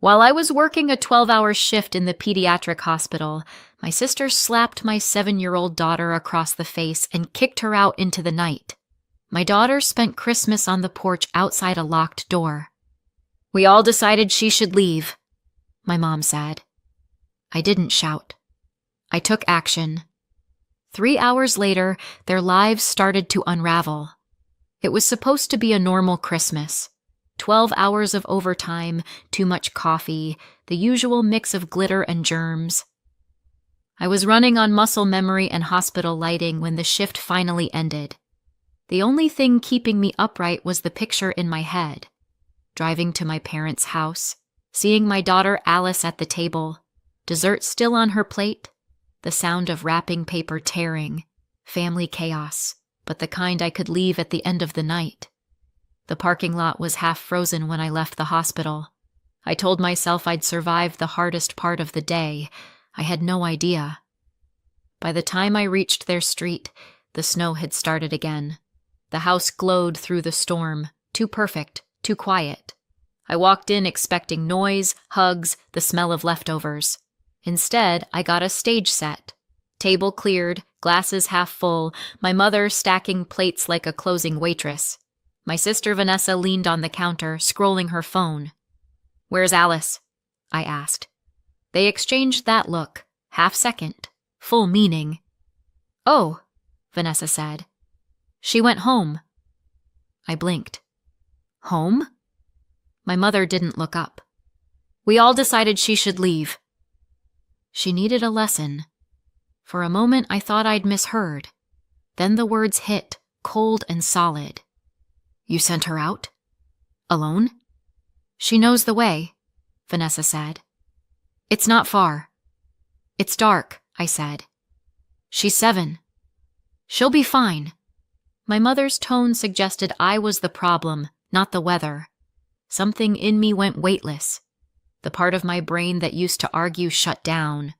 While I was working a 12-hour shift in the pediatric hospital, my sister slapped my 7-year-old daughter across the face and kicked her out into the night. My daughter spent Christmas on the porch outside a locked door. "We all decided she should leave," my mom said. I didn't shout. I took action. 3 hours later, their lives started to unravel. It was supposed to be a normal Christmas. 12 hours of overtime, too much coffee, the usual mix of glitter and germs. I was running on muscle memory and hospital lighting when the shift finally ended. The only thing keeping me upright was the picture in my head. Driving to my parents' house, seeing my daughter Alice at the table, dessert still on her plate, the sound of wrapping paper tearing, family chaos, but the kind I could leave at the end of the night. The parking lot was half frozen when I left the hospital. I told myself I'd survive the hardest part of the day. I had no idea. By the time I reached their street, the snow had started again. The house glowed through the storm, too perfect, too quiet. I walked in expecting noise, hugs, the smell of leftovers. Instead, I got a stage set. Table cleared, glasses half full, my mother stacking plates like a closing waitress. My sister Vanessa leaned on the counter, scrolling her phone. "Where's Alice?" I asked. They exchanged that look, half-second, full meaning. "Oh," Vanessa said. "She went home." I blinked. "Home?" My mother didn't look up. "We all decided she should leave." She needed a lesson. For a moment, I thought I'd misheard. Then the words hit, cold and solid. "You sent her out? Alone?" "She knows the way," Vanessa said. "It's not far." "It's dark," I said. "She's 7. She'll be fine." My mother's tone suggested I was the problem, not the weather. Something in me went weightless. The part of my brain that used to argue shut down.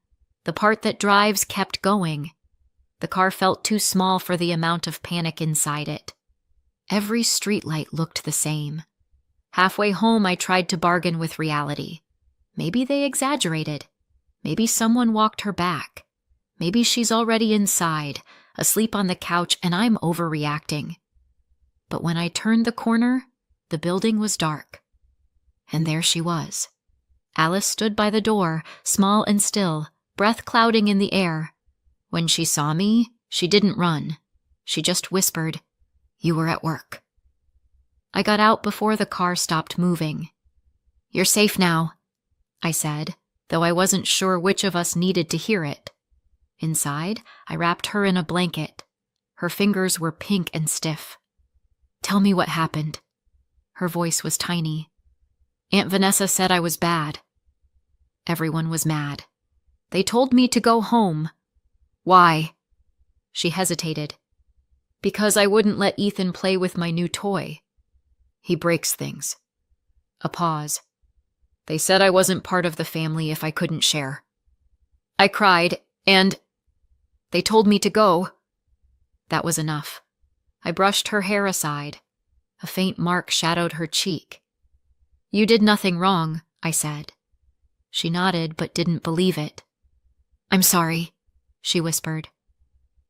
The part that drives kept going. The car felt too small for the amount of panic inside it. Every streetlight looked the same. Halfway home, I tried to bargain with reality. Maybe they exaggerated. Maybe someone walked her back. Maybe she's already inside, asleep on the couch, and I'm overreacting. But when I turned the corner, the building was dark. And there she was. Alice stood by the door, small and still, breath clouding in the air. When she saw me, she didn't run. She just whispered, "You were at work." I got out before the car stopped moving. "You're safe now," I said, though I wasn't sure which of us needed to hear it. Inside, I wrapped her in a blanket. Her fingers were pink and stiff. "Tell me what happened." Her voice was tiny. "Aunt Vanessa said I was bad." Everyone was mad. "They told me to go home." "Why?" She hesitated. "Because I wouldn't let Ethan play with my new toy. He breaks things." A pause. "They said I wasn't part of the family if I couldn't share." I cried, and they told me to go. That was enough. I brushed her hair aside. A faint mark shadowed her cheek. "You did nothing wrong," I said. She nodded but didn't believe it. "I'm sorry," she whispered.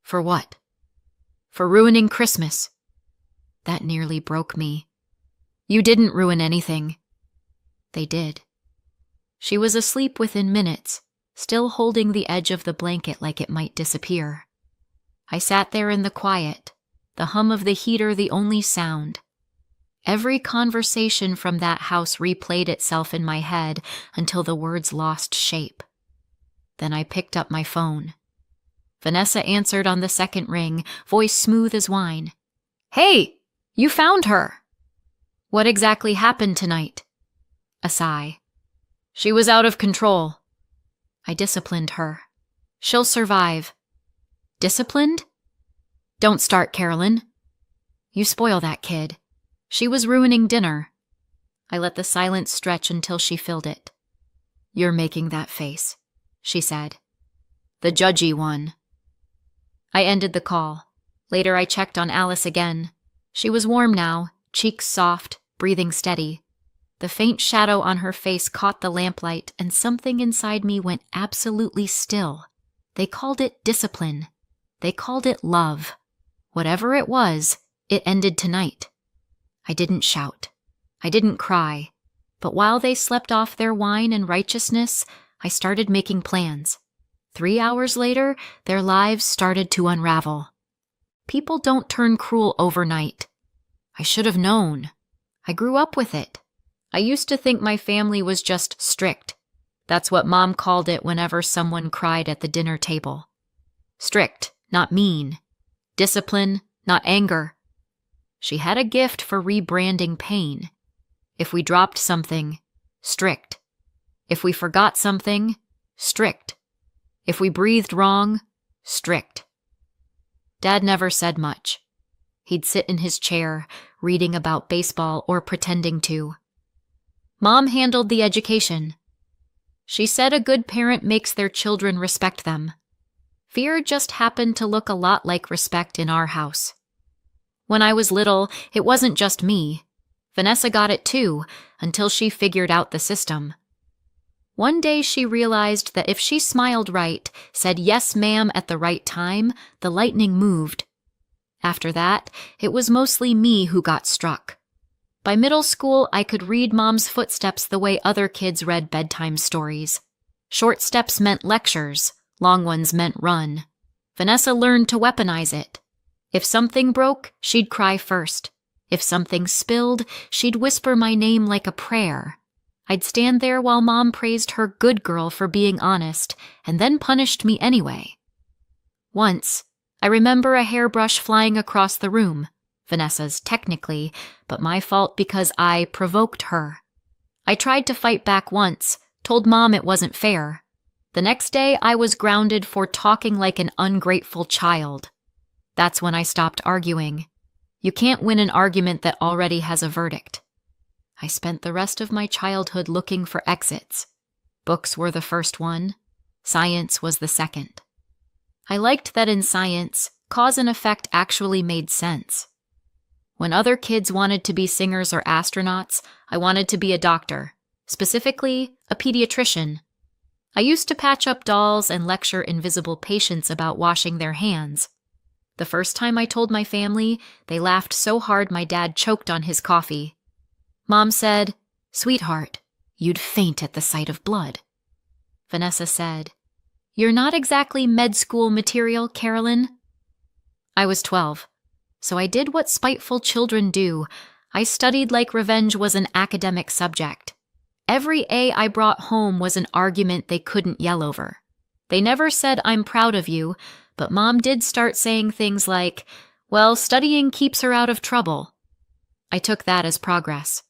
"For what?" "For ruining Christmas." That nearly broke me. "You didn't ruin anything." They did. She was asleep within minutes, still holding the edge of the blanket like it might disappear. I sat there in the quiet, the hum of the heater the only sound. Every conversation from that house replayed itself in my head until the words lost shape. Then I picked up my phone. Vanessa answered on the second ring, voice smooth as wine. "Hey, you found her!" "What exactly happened tonight?" A sigh. "She was out of control." I disciplined her. "She'll survive." "Disciplined?" "Don't start, Carolyn." "You spoil that kid. She was ruining dinner." I let the silence stretch until she filled it. "You're making that face," she said. "The judgy one." I ended the call. Later I checked on Alice again. She was warm now, cheeks soft, breathing steady. The faint shadow on her face caught the lamplight, and something inside me went absolutely still. They called it discipline. They called it love. Whatever it was, it ended tonight. I didn't shout. I didn't cry. But while they slept off their wine and righteousness, I started making plans. 3 hours later, their lives started to unravel. People don't turn cruel overnight. I should have known. I grew up with it. I used to think my family was just strict. That's what Mom called it whenever someone cried at the dinner table. Strict, not mean. Discipline, not anger. She had a gift for rebranding pain. If we dropped something, strict. If we forgot something, strict. If we breathed wrong, strict. Dad never said much. He'd sit in his chair, reading about baseball or pretending to. Mom handled the education. She said a good parent makes their children respect them. Fear just happened to look a lot like respect in our house. When I was little, it wasn't just me. Vanessa got it too, until she figured out the system. One day she realized that if she smiled right, said yes ma'am at the right time, the lightning moved. After that, it was mostly me who got struck. By middle school, I could read Mom's footsteps the way other kids read bedtime stories. Short steps meant lectures, long ones meant run. Vanessa learned to weaponize it. If something broke, she'd cry first. If something spilled, she'd whisper my name like a prayer. I'd stand there while Mom praised her good girl for being honest, and then punished me anyway. Once, I remember a hairbrush flying across the room. Vanessa's technically, but my fault because I provoked her. I tried to fight back once, told Mom it wasn't fair. The next day, I was grounded for talking like an ungrateful child. That's when I stopped arguing. You can't win an argument that already has a verdict. I spent the rest of my childhood looking for exits. Books were the first one. Science was the second. I liked that in science, cause and effect actually made sense. When other kids wanted to be singers or astronauts, I wanted to be a doctor, specifically a pediatrician. I used to patch up dolls and lecture invisible patients about washing their hands. The first time I told my family, they laughed so hard my dad choked on his coffee. Mom said, "Sweetheart, you'd faint at the sight of blood." Vanessa said, "You're not exactly med school material, Carolyn." I was 12. So I did what spiteful children do. I studied like revenge was an academic subject. Every A I brought home was an argument they couldn't yell over. They never said, "I'm proud of you," but Mom did start saying things like, "Well, studying keeps her out of trouble." I took that as progress.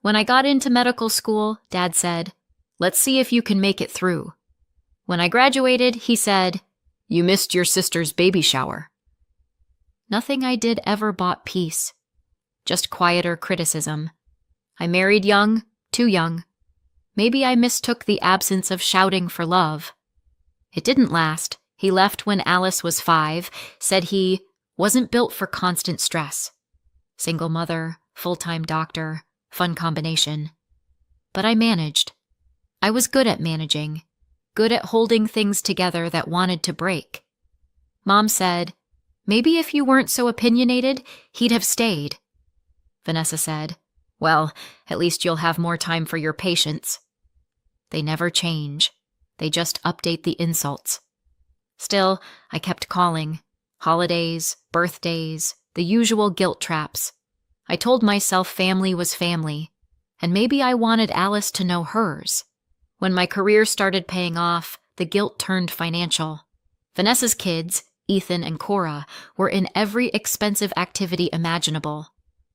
When I got into medical school, Dad said, "Let's see if you can make it through." When I graduated, he said, "You missed your sister's baby shower." Nothing I did ever bought peace, just quieter criticism. I married young, too young. Maybe I mistook the absence of shouting for love. It didn't last. He left when Alice was 5, said he wasn't built for constant stress. Single mother, full-time doctor, fun combination. But I managed. I was good at managing, good at holding things together that wanted to break. Mom said, "Maybe if you weren't so opinionated, he'd have stayed." Vanessa said, "Well, at least you'll have more time for your patients." They never change. They just update the insults. Still, I kept calling. Holidays, birthdays, the usual guilt traps. I told myself family was family, and maybe I wanted Alice to know hers. When my career started paying off, the guilt turned financial. Vanessa's kids, Ethan and Cora, were in every expensive activity imaginable.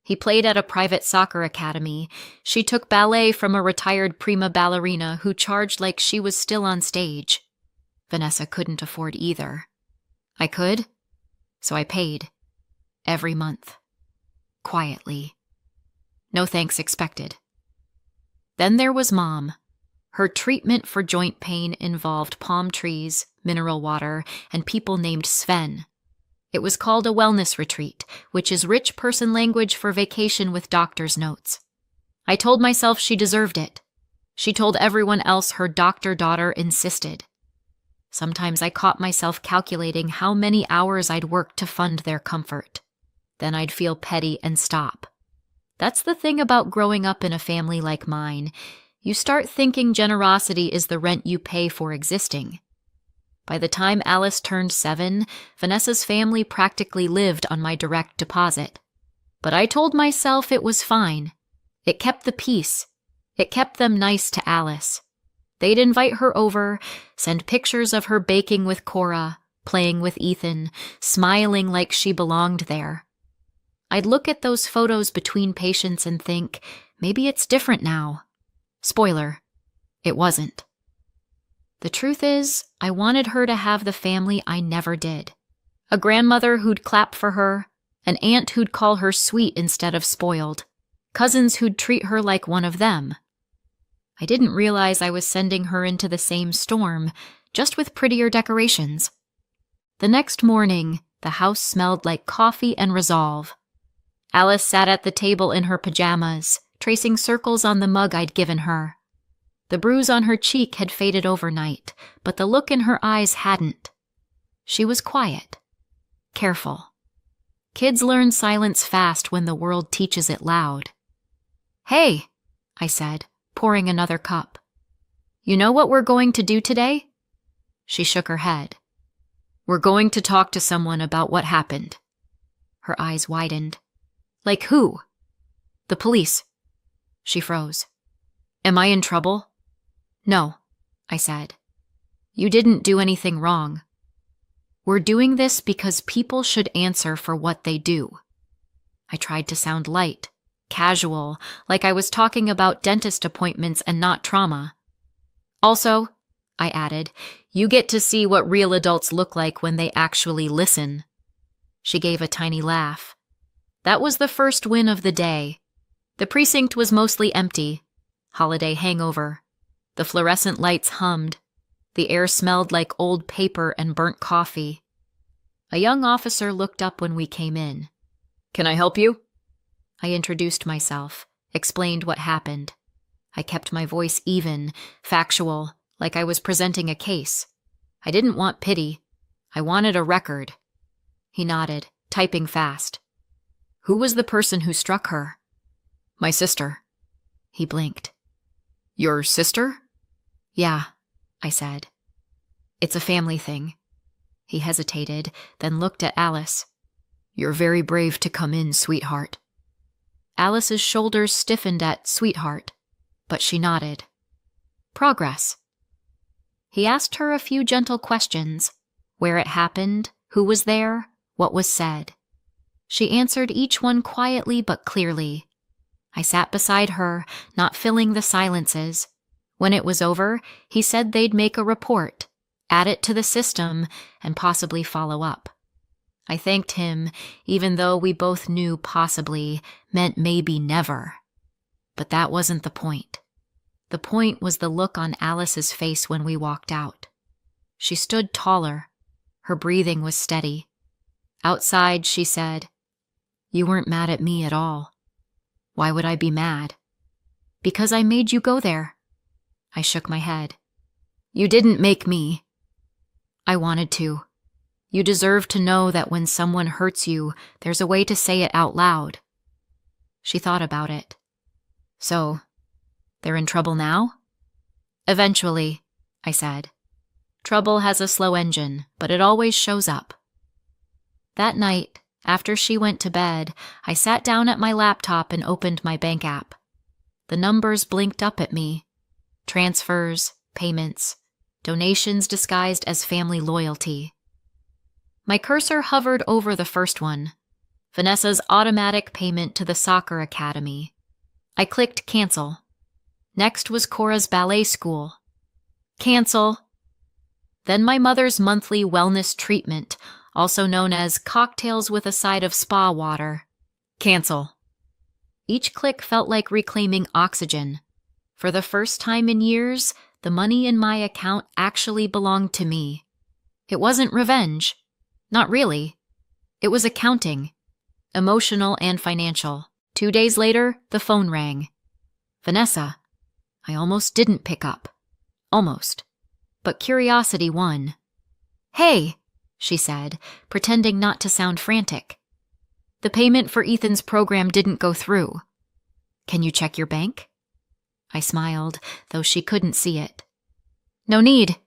He played at a private soccer academy. She took ballet from a retired prima ballerina who charged like she was still on stage. Vanessa couldn't afford either. I could, so I paid. Every month. Quietly. No thanks expected. Then there was Mom. Her treatment for joint pain involved palm trees, mineral water, and people named Sven. It was called a wellness retreat, which is rich person language for vacation with doctor's notes. I told myself she deserved it. She told everyone else her doctor daughter insisted. Sometimes I caught myself calculating how many hours I'd worked to fund their comfort. Then I'd feel petty and stop. That's the thing about growing up in a family like mine. You start thinking generosity is the rent you pay for existing. By the time Alice turned 7, Vanessa's family practically lived on my direct deposit. But I told myself it was fine. It kept the peace. It kept them nice to Alice. They'd invite her over, send pictures of her baking with Cora, playing with Ethan, smiling like she belonged there. I'd look at those photos between patients and think, maybe it's different now. Spoiler, it wasn't. The truth is, I wanted her to have the family I never did. A grandmother who'd clap for her, an aunt who'd call her sweet instead of spoiled, cousins who'd treat her like one of them. I didn't realize I was sending her into the same storm, just with prettier decorations. The next morning, the house smelled like coffee and resolve. Alice sat at the table in her pajamas, tracing circles on the mug I'd given her. The bruise on her cheek had faded overnight, but the look in her eyes hadn't. She was quiet, careful. Kids learn silence fast when the world teaches it loud. "Hey," I said, pouring another cup. "You know what we're going to do today?" She shook her head. "We're going to talk to someone about what happened." Her eyes widened. "Like who?" "The police." She froze. "Am I in trouble?" "No," I said. "You didn't do anything wrong. We're doing this because people should answer for what they do." I tried to sound light, casual, like I was talking about dentist appointments and not trauma. "Also," I added, "you get to see what real adults look like when they actually listen." She gave a tiny laugh. That was the first win of the day. The precinct was mostly empty. Holiday hangover. The fluorescent lights hummed. The air smelled like old paper and burnt coffee. A young officer looked up when we came in. "Can I help you?" I introduced myself, explained what happened. I kept my voice even, factual, like I was presenting a case. I didn't want pity. I wanted a record. He nodded, typing fast. "Who was the person who struck her?" "My sister." He blinked. "Your sister?" "Yeah," I said. "It's a family thing." He hesitated, then looked at Alice. "You're very brave to come in, sweetheart." Alice's shoulders stiffened at sweetheart, but she nodded. Progress. He asked her a few gentle questions. Where it happened, who was there, what was said. She answered each one quietly but clearly. I sat beside her, not filling the silences. When it was over, he said they'd make a report, add it to the system, and possibly follow up. I thanked him, even though we both knew possibly meant maybe never. But that wasn't the point. The point was the look on Alice's face when we walked out. She stood taller. Her breathing was steady. Outside, she said, "You weren't mad at me at all." "Why would I be mad?" "Because I made you go there." I shook my head. "You didn't make me." "I wanted to. You deserve to know that when someone hurts you, there's a way to say it out loud." She thought about it. "So, they're in trouble now?" "Eventually," I said. "Trouble has a slow engine, but it always shows up." That night, after she went to bed, I sat down at my laptop and opened my bank app. The numbers blinked up at me. Transfers, payments, donations disguised as family loyalty. My cursor hovered over the first one, Vanessa's automatic payment to the soccer academy. I clicked cancel. Next was Cora's ballet school. Cancel. Then my mother's monthly wellness treatment, also known as cocktails with a side of spa water. Cancel. Each click felt like reclaiming oxygen. For the first time in years, the money in my account actually belonged to me. It wasn't revenge. Not really. It was accounting. Emotional and financial. 2 days later, the phone rang. Vanessa. I almost didn't pick up. Almost. But curiosity won. Hey, she said, pretending not to sound frantic. The payment for Ethan's program didn't go through. Can you check your bank? I smiled, though she couldn't see it. No need.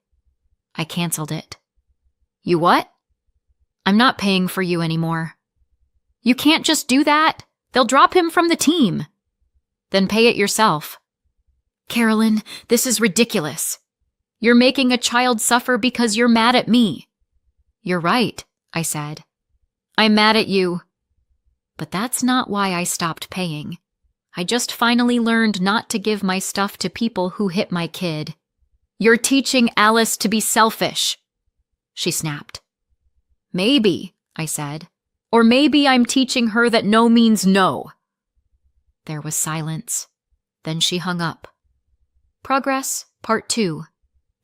I canceled it. You what? I'm not paying for you anymore. You can't just do that. They'll drop him from the team. Then pay it yourself. Carolyn, this is ridiculous. You're making a child suffer because you're mad at me. You're right, I said. I'm mad at you. But that's not why I stopped paying. I just finally learned not to give my stuff to people who hit my kid. You're teaching Alice to be selfish, she snapped. Maybe, I said. Or maybe I'm teaching her that no means no. There was silence. Then she hung up. Progress, Part 2.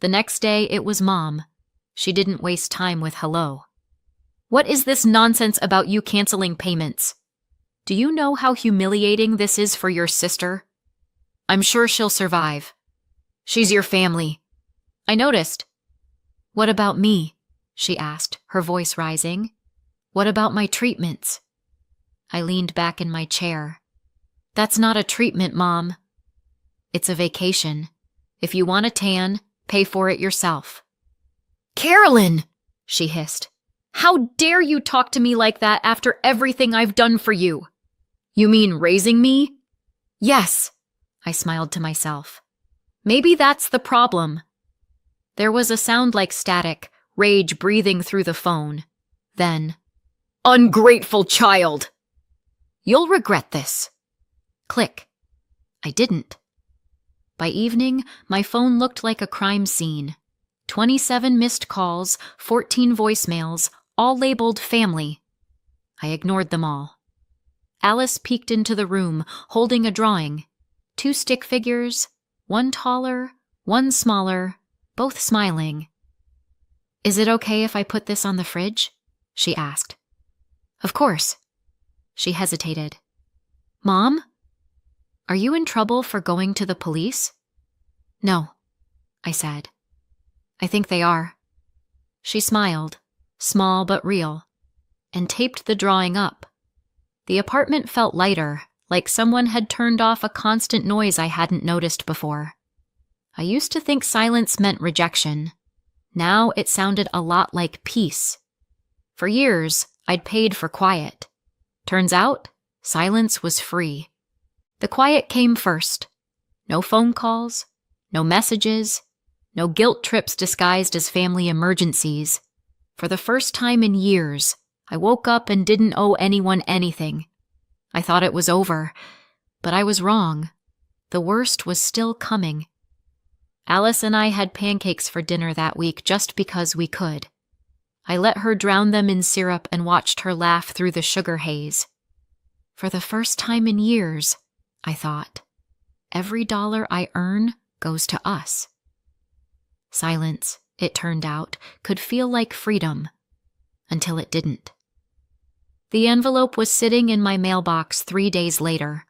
The next day it was Mom. She didn't waste time with hello. What is this nonsense about you canceling payments? Do you know how humiliating this is for your sister? I'm sure she'll survive. She's your family. I noticed. What about me? She asked, her voice rising. What about my treatments? I leaned back in my chair. That's not a treatment, Mom. It's a vacation. If you want a tan, pay for it yourself. Carolyn, she hissed. How dare you talk to me like that after everything I've done for you? You mean raising me? Yes, I smiled to myself. Maybe that's the problem. There was a sound like static, rage breathing through the phone. Then, ungrateful child! You'll regret this. Click. I didn't. By evening, my phone looked like a crime scene. 27 missed calls, 14 voicemails, all labeled family. I ignored them all. Alice peeked into the room, holding a drawing. 2 stick figures, one taller, one smaller, both smiling. Is it okay if I put this on the fridge? She asked. Of course. She hesitated. Mom? Are you in trouble for going to the police? No, I said. I think they are. She smiled, small but real, and taped the drawing up. The apartment felt lighter, like someone had turned off a constant noise I hadn't noticed before. I used to think silence meant rejection. Now it sounded a lot like peace. For years, I'd paid for quiet. Turns out, silence was free. The quiet came first. No phone calls, no messages, no guilt trips disguised as family emergencies. For the first time in years, I woke up and didn't owe anyone anything. I thought it was over, but I was wrong. The worst was still coming. Alice and I had pancakes for dinner that week just because we could. I let her drown them in syrup and watched her laugh through the sugar haze. For the first time in years, I thought, every dollar I earn goes to us. Silence, it turned out, could feel like freedom, until it didn't. The envelope was sitting in my mailbox 3 days later.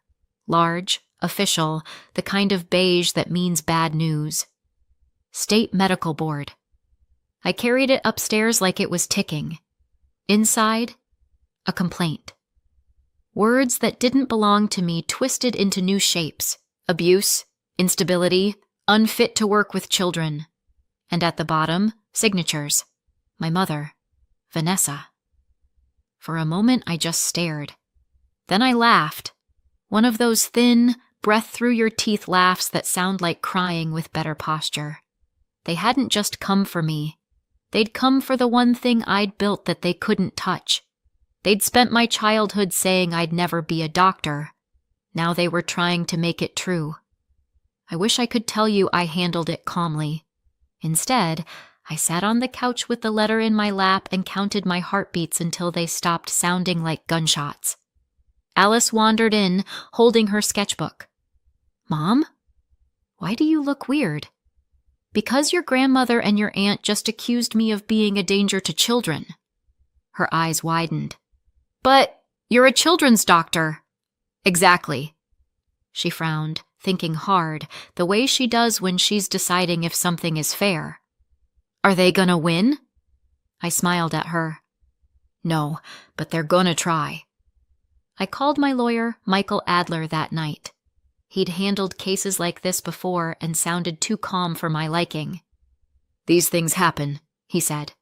Large, official, the kind of beige that means bad news. State Medical Board. I carried it upstairs like it was ticking. Inside, a complaint. Words that didn't belong to me twisted into new shapes. Abuse, instability, unfit to work with children. And at the bottom, signatures. My mother, Vanessa. For a moment, I just stared. Then I laughed. One of those thin, breath-through-your-teeth laughs that sound like crying with better posture. They hadn't just come for me. They'd come for the one thing I'd built that they couldn't touch. They'd spent my childhood saying I'd never be a doctor. Now they were trying to make it true. I wish I could tell you I handled it calmly. Instead, I sat on the couch with the letter in my lap and counted my heartbeats until they stopped sounding like gunshots. Alice wandered in, holding her sketchbook. Mom? Why do you look weird? Because your grandmother and your aunt just accused me of being a danger to children. Her eyes widened. But you're a children's doctor. Exactly. She frowned, thinking hard, the way she does when she's deciding if something is fair. Are they gonna win? I smiled at her. No, but they're gonna try. I called my lawyer, Michael Adler, that night. He'd handled cases like this before and sounded too calm for my liking. These things happen, he said.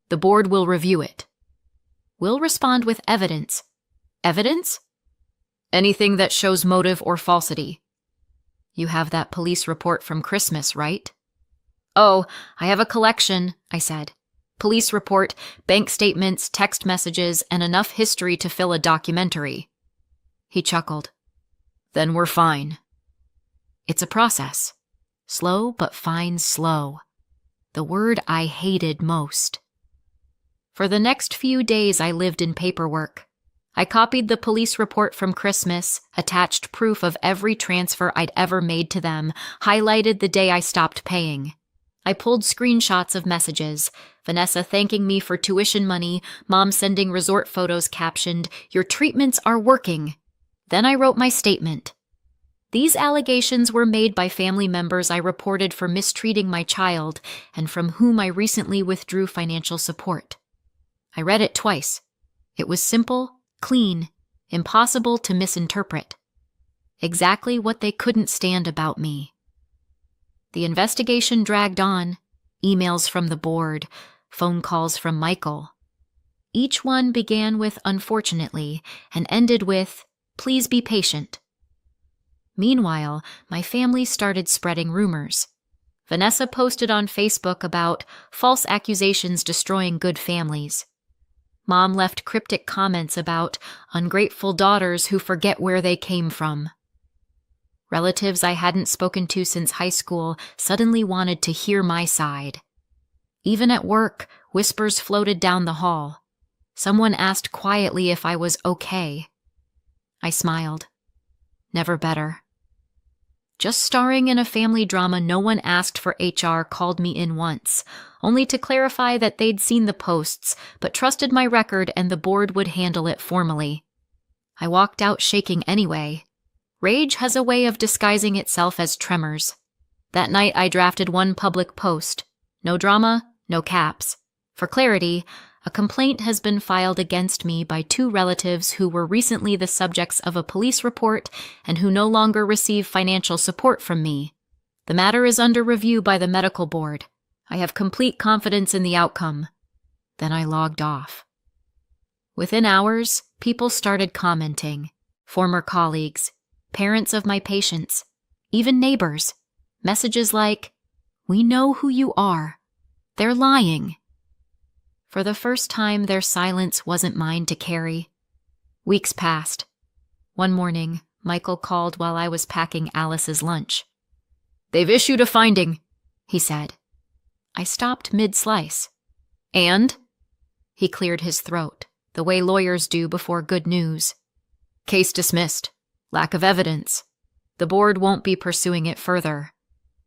The board will review it. We'll respond with evidence. Evidence? Anything that shows motive or falsity. You have that police report from Christmas, right? Oh, I have a collection, I said. Police report, bank statements, text messages, and enough history to fill a documentary. He chuckled. Then we're fine. It's a process. Slow but fine slow. The word I hated most. For the next few days I lived in paperwork. I copied the police report from Christmas, attached proof of every transfer I'd ever made to them, highlighted the day I stopped paying. I pulled screenshots of messages, Vanessa thanking me for tuition money, Mom sending resort photos captioned, "Your treatments are working." Then I wrote my statement. These allegations were made by family members I reported for mistreating my child and from whom I recently withdrew financial support. I read it twice. It was simple, clean, impossible to misinterpret. Exactly what they couldn't stand about me. The investigation dragged on, emails from the board, phone calls from Michael. Each one began with "unfortunately" and ended with "please be patient." Meanwhile, my family started spreading rumors. Vanessa posted on Facebook about false accusations destroying good families. Mom left cryptic comments about ungrateful daughters who forget where they came from. Relatives I hadn't spoken to since high school suddenly wanted to hear my side. Even at work, whispers floated down the hall. Someone asked quietly if I was okay. I smiled. Never better. Just starring in a family drama no one asked for HR called me in once, only to clarify that they'd seen the posts, but trusted my record and the board would handle it formally. I walked out shaking anyway. Rage has a way of disguising itself as tremors. That night I drafted one public post. No drama, no caps. For clarity, a complaint has been filed against me by 2 relatives who were recently the subjects of a police report and who no longer receive financial support from me. The matter is under review by the medical board. I have complete confidence in the outcome. Then I logged off. Within hours, people started commenting. Former colleagues, parents of my patients, even neighbors. Messages like, "We know who you are. They're lying." For the first time, their silence wasn't mine to carry. Weeks passed. One morning, Michael called while I was packing Alice's lunch. "They've issued a finding," he said. I stopped mid-slice. "And?" He cleared his throat, the way lawyers do before good news. "Case dismissed. Lack of evidence. The board won't be pursuing it further."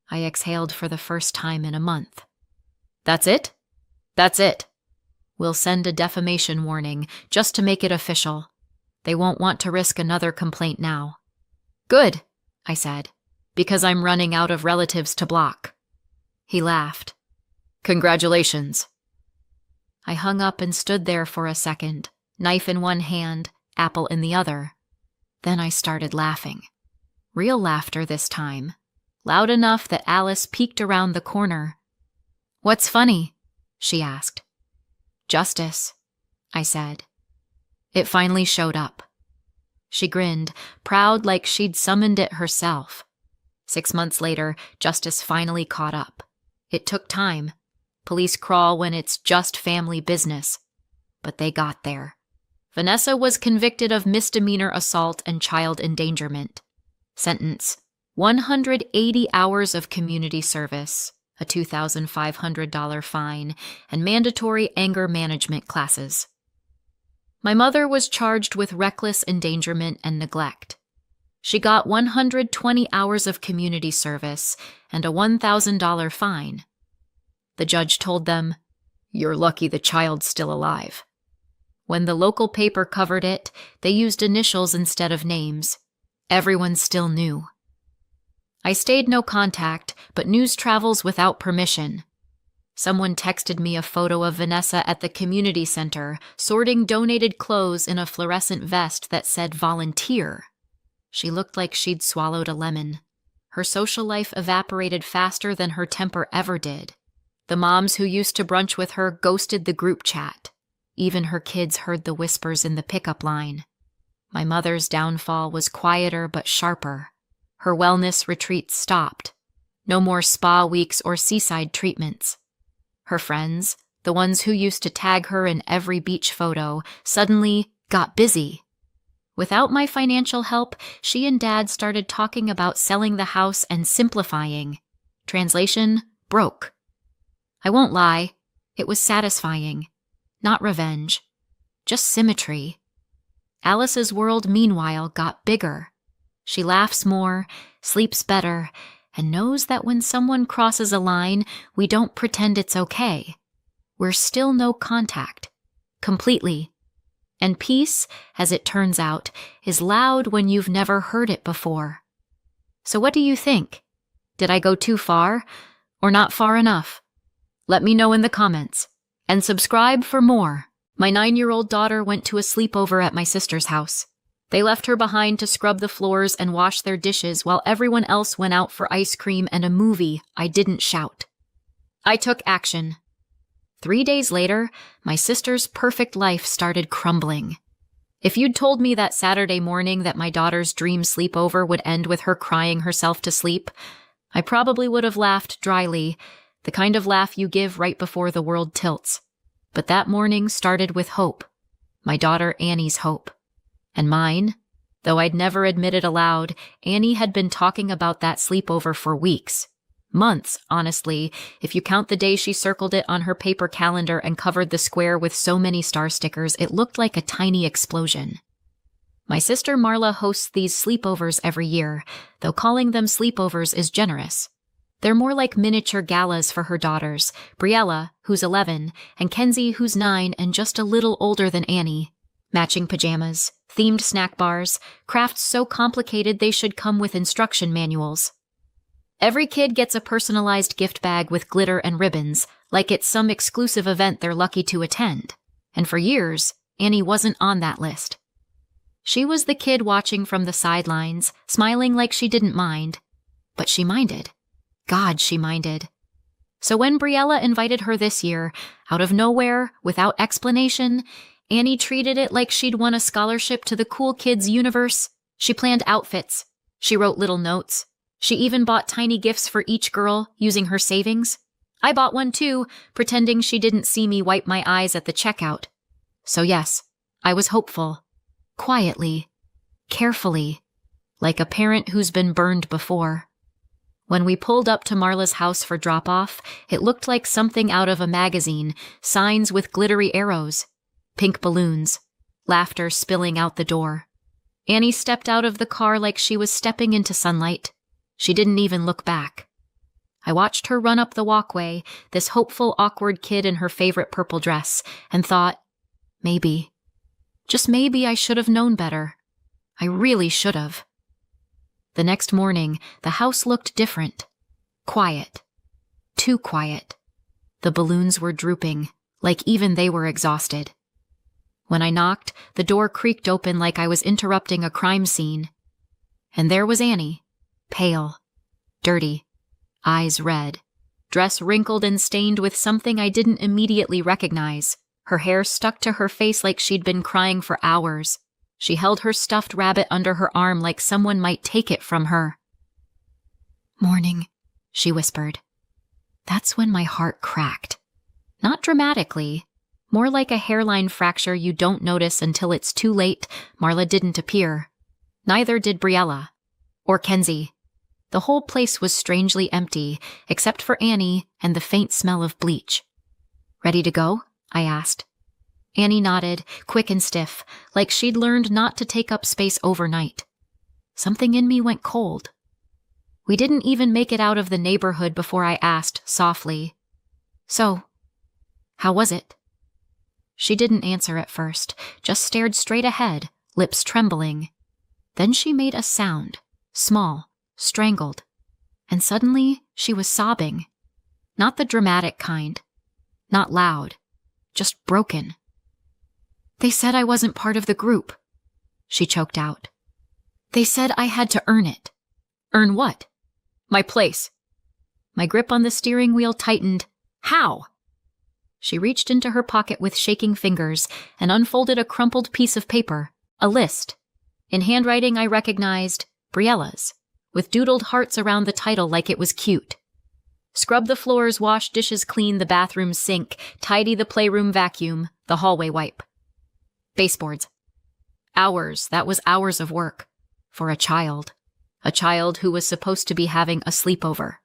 I exhaled for the first time in a month. "That's it?" "That's it. We'll send a defamation warning, just to make it official. They won't want to risk another complaint now." "Good," I said, "because I'm running out of relatives to block." He laughed. "Congratulations." I hung up and stood there for a second, knife in one hand, apple in the other. Then I started laughing. Real laughter this time. Loud enough that Alice peeked around the corner. "What's funny?" she asked. "Justice," I said. It finally showed up. She grinned, proud like she'd summoned it herself. 6 months later, justice finally caught up. It took time. Police crawl when it's just family business. But they got there. Vanessa was convicted of misdemeanor assault and child endangerment. Sentence: 180 hours of community service, a $2,500 fine, and mandatory anger management classes. My mother was charged with reckless endangerment and neglect. She got 120 hours of community service and a $1,000 fine. The judge told them, "You're lucky the child's still alive." When the local paper covered it, they used initials instead of names. Everyone still knew. I stayed no contact, but news travels without permission. Someone texted me a photo of Vanessa at the community center, sorting donated clothes in a fluorescent vest that said volunteer. She looked like she'd swallowed a lemon. Her social life evaporated faster than her temper ever did. The moms who used to brunch with her ghosted the group chat. Even her kids heard the whispers in the pickup line. My mother's downfall was quieter but sharper. Her wellness retreats stopped. No more spa weeks or seaside treatments. Her friends, the ones who used to tag her in every beach photo, suddenly got busy. Without my financial help, she and Dad started talking about selling the house and simplifying. Translation, broke. I won't lie, it was satisfying. Not revenge. Just symmetry. Alice's world, meanwhile, got bigger. She laughs more, sleeps better, and knows that when someone crosses a line, we don't pretend it's okay. We're still no contact. Completely. And peace, as it turns out, is loud when you've never heard it before. So what do you think? Did I go too far, or not far enough? Let me know in the comments. And subscribe for more. My 9-year-old daughter went to a sleepover at my sister's house. They left her behind to scrub the floors and wash their dishes while everyone else went out for ice cream and a movie. I didn't shout. I took action. 3 days later, my sister's perfect life started crumbling. If you'd told me that Saturday morning that my daughter's dream sleepover would end with her crying herself to sleep, I probably would have laughed dryly, the kind of laugh you give right before the world tilts. But that morning started with hope. My daughter Annie's hope. And mine, though I'd never admit it aloud, Annie had been talking about that sleepover for weeks. Months, honestly, if you count the day she circled it on her paper calendar and covered the square with so many star stickers, it looked like a tiny explosion. My sister Marla hosts these sleepovers every year, though calling them sleepovers is generous. They're more like miniature galas for her daughters, Briella, who's 11, and Kenzie, who's 9 and just a little older than Annie. Matching pajamas, themed snack bars, crafts so complicated they should come with instruction manuals. Every kid gets a personalized gift bag with glitter and ribbons, like it's some exclusive event they're lucky to attend. And for years, Annie wasn't on that list. She was the kid watching from the sidelines, smiling like she didn't mind. But she minded. God, she minded. So when Briella invited her this year, out of nowhere, without explanation, Annie treated it like she'd won a scholarship to the cool kids universe. She planned outfits. She wrote little notes. She even bought tiny gifts for each girl, using her savings. I bought one too, pretending she didn't see me wipe my eyes at the checkout. So yes, I was hopeful. Quietly. Carefully. Like a parent who's been burned before. When we pulled up to Marla's house for drop-off, it looked like something out of a magazine, signs with glittery arrows. Pink balloons. Laughter spilling out the door. Annie stepped out of the car like she was stepping into sunlight. She didn't even look back. I watched her run up the walkway, this hopeful, awkward kid in her favorite purple dress, and thought, maybe, just maybe I should have known better. I really should have. The next morning, the house looked different. Quiet. Too quiet. The balloons were drooping, like even they were exhausted. When I knocked, the door creaked open like I was interrupting a crime scene. And there was Annie. Pale, dirty, eyes red, dress wrinkled and stained with something I didn't immediately recognize. Her hair stuck to her face like she'd been crying for hours. She held her stuffed rabbit under her arm like someone might take it from her. "Morning," she whispered. That's when my heart cracked. Not dramatically, more like a hairline fracture you don't notice until it's too late. Marla didn't appear. Neither did Briella. Or Kenzie. The whole place was strangely empty, except for Annie and the faint smell of bleach. "Ready to go?" I asked. Annie nodded, quick and stiff, like she'd learned not to take up space overnight. Something in me went cold. We didn't even make it out of the neighborhood before I asked, softly, "So, how was it?" She didn't answer at first, just stared straight ahead, lips trembling. Then she made a sound, small, strangled. And suddenly she was sobbing. Not the dramatic kind. Not loud. Just broken. "They said I wasn't part of the group," she choked out. "They said I had to earn it." "Earn what?" "My place." My grip on the steering wheel tightened. "How?" She reached into her pocket with shaking fingers and unfolded a crumpled piece of paper, a list. In handwriting I recognized Briella's, with doodled hearts around the title like it was cute. Scrub the floors, wash dishes, clean the bathroom sink, tidy the playroom vacuum, the hallway wipe. Baseboards. Hours, that was hours of work. For a child who was supposed to be having a sleepover.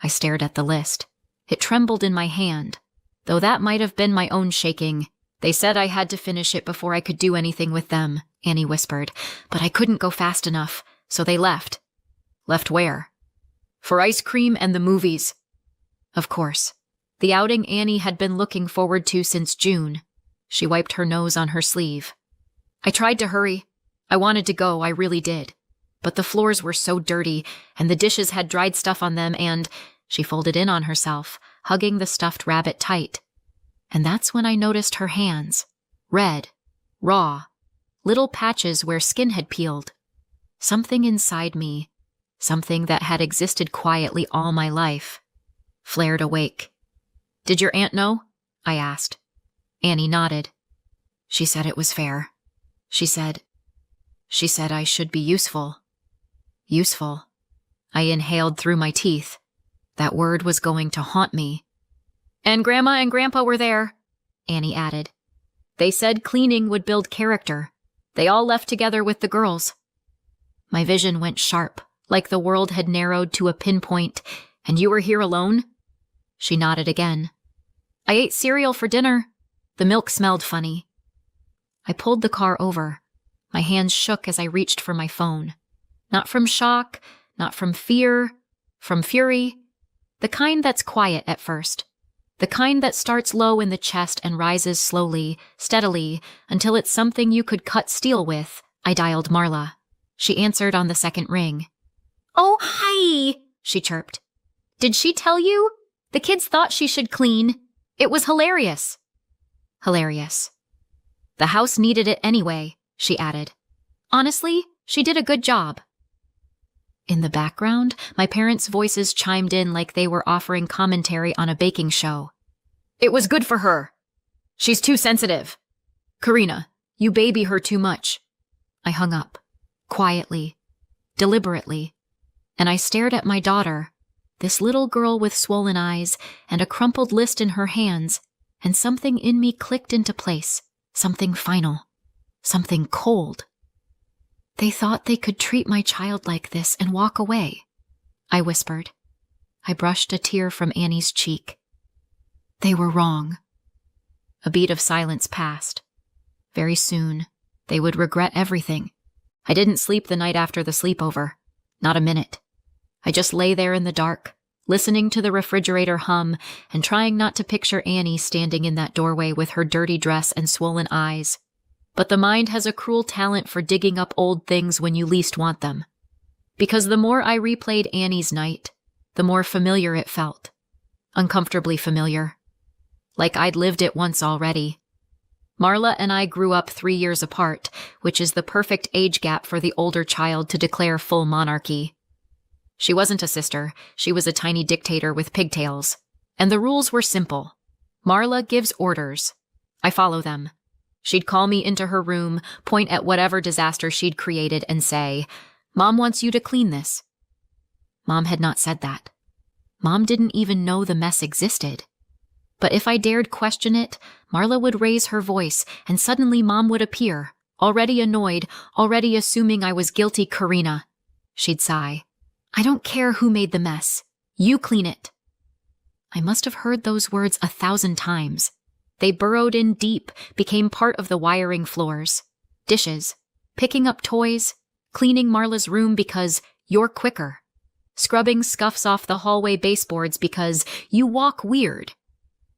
I stared at the list. It trembled in my hand, though that might have been my own shaking. "They said I had to finish it before I could do anything with them," Annie whispered, "but I couldn't go fast enough, so they left." "Left where?" "For ice cream and the movies." Of course. The outing Annie had been looking forward to since June. She wiped her nose on her sleeve. "I tried to hurry. I wanted to go, I really did. But the floors were so dirty, and the dishes had dried stuff on them, and..." She folded in on herself, hugging the stuffed rabbit tight. And that's when I noticed her hands. Red. Raw. Little patches where skin had peeled. Something inside me, something that had existed quietly all my life, flared awake. "Did your aunt know?" I asked. Annie nodded. "She said it was fair. She said I should be useful." Useful. I inhaled through my teeth. That word was going to haunt me. "And Grandma and Grandpa were there," Annie added. "They said cleaning would build character. They all left together with the girls." My vision went sharp, like the world had narrowed to a pinpoint. "And you were here alone?" She nodded again. "I ate cereal for dinner. The milk smelled funny." I pulled the car over. My hands shook as I reached for my phone. Not from shock, not from fear, from fury. The kind that's quiet at first. The kind that starts low in the chest and rises slowly, steadily, until it's something you could cut steel with. I dialed Marla. She answered on the second ring. "Oh, hi," she chirped. "Did she tell you? The kids thought she should clean. It was hilarious." Hilarious. "The house needed it anyway," she added. "Honestly, she did a good job." In the background, my parents' voices chimed in like they were offering commentary on a baking show. "It was good for her. She's too sensitive. Karina, you baby her too much." I hung up, quietly, deliberately, and I stared at my daughter, this little girl with swollen eyes and a crumpled list in her hands, and something in me clicked into place, something final, something cold. "They thought they could treat my child like this and walk away," I whispered. I brushed a tear from Annie's cheek. "They were wrong." A beat of silence passed. Very soon, they would regret everything. I didn't sleep the night after the sleepover. Not a minute. I just lay there in the dark, listening to the refrigerator hum and trying not to picture Annie standing in that doorway with her dirty dress and swollen eyes. But the mind has a cruel talent for digging up old things when you least want them. Because the more I replayed Annie's night, the more familiar it felt. Uncomfortably familiar. Like I'd lived it once already. Marla and I grew up 3 years apart, which is the perfect age gap for the older child to declare full monarchy. She wasn't a sister, she was a tiny dictator with pigtails. And the rules were simple. Marla gives orders. I follow them. She'd call me into her room, point at whatever disaster she'd created, and say, "Mom wants you to clean this." Mom had not said that. Mom didn't even know the mess existed. But if I dared question it, Marla would raise her voice, and suddenly Mom would appear, already annoyed, already assuming I was guilty. "Karina," she'd sigh, "I don't care who made the mess. You clean it." I must have heard those words 1,000 times. They burrowed in deep, became part of the wiring floors. Dishes, picking up toys, cleaning Marla's room because you're quicker. Scrubbing scuffs off the hallway baseboards because you walk weird.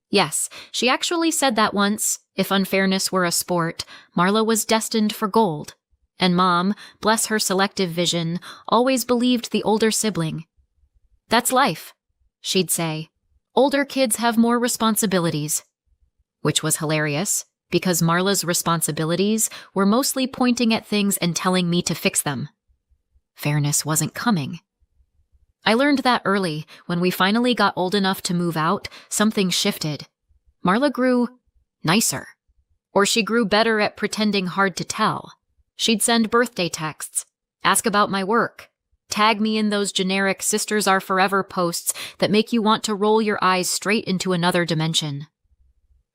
Yes, she actually said that once. If unfairness were a sport, Marla was destined for gold. And Mom, bless her selective vision, always believed the older sibling. "That's life," she'd say. "Older kids have more responsibilities." Which was hilarious, because Marla's responsibilities were mostly pointing at things and telling me to fix them. Fairness wasn't coming. I learned that early. When we finally got old enough to move out, something shifted. Marla grew nicer. Or she grew better at pretending hard to tell. She'd send birthday texts, ask about my work, tag me in those generic "Sisters Are Forever" posts that make you want to roll your eyes straight into another dimension.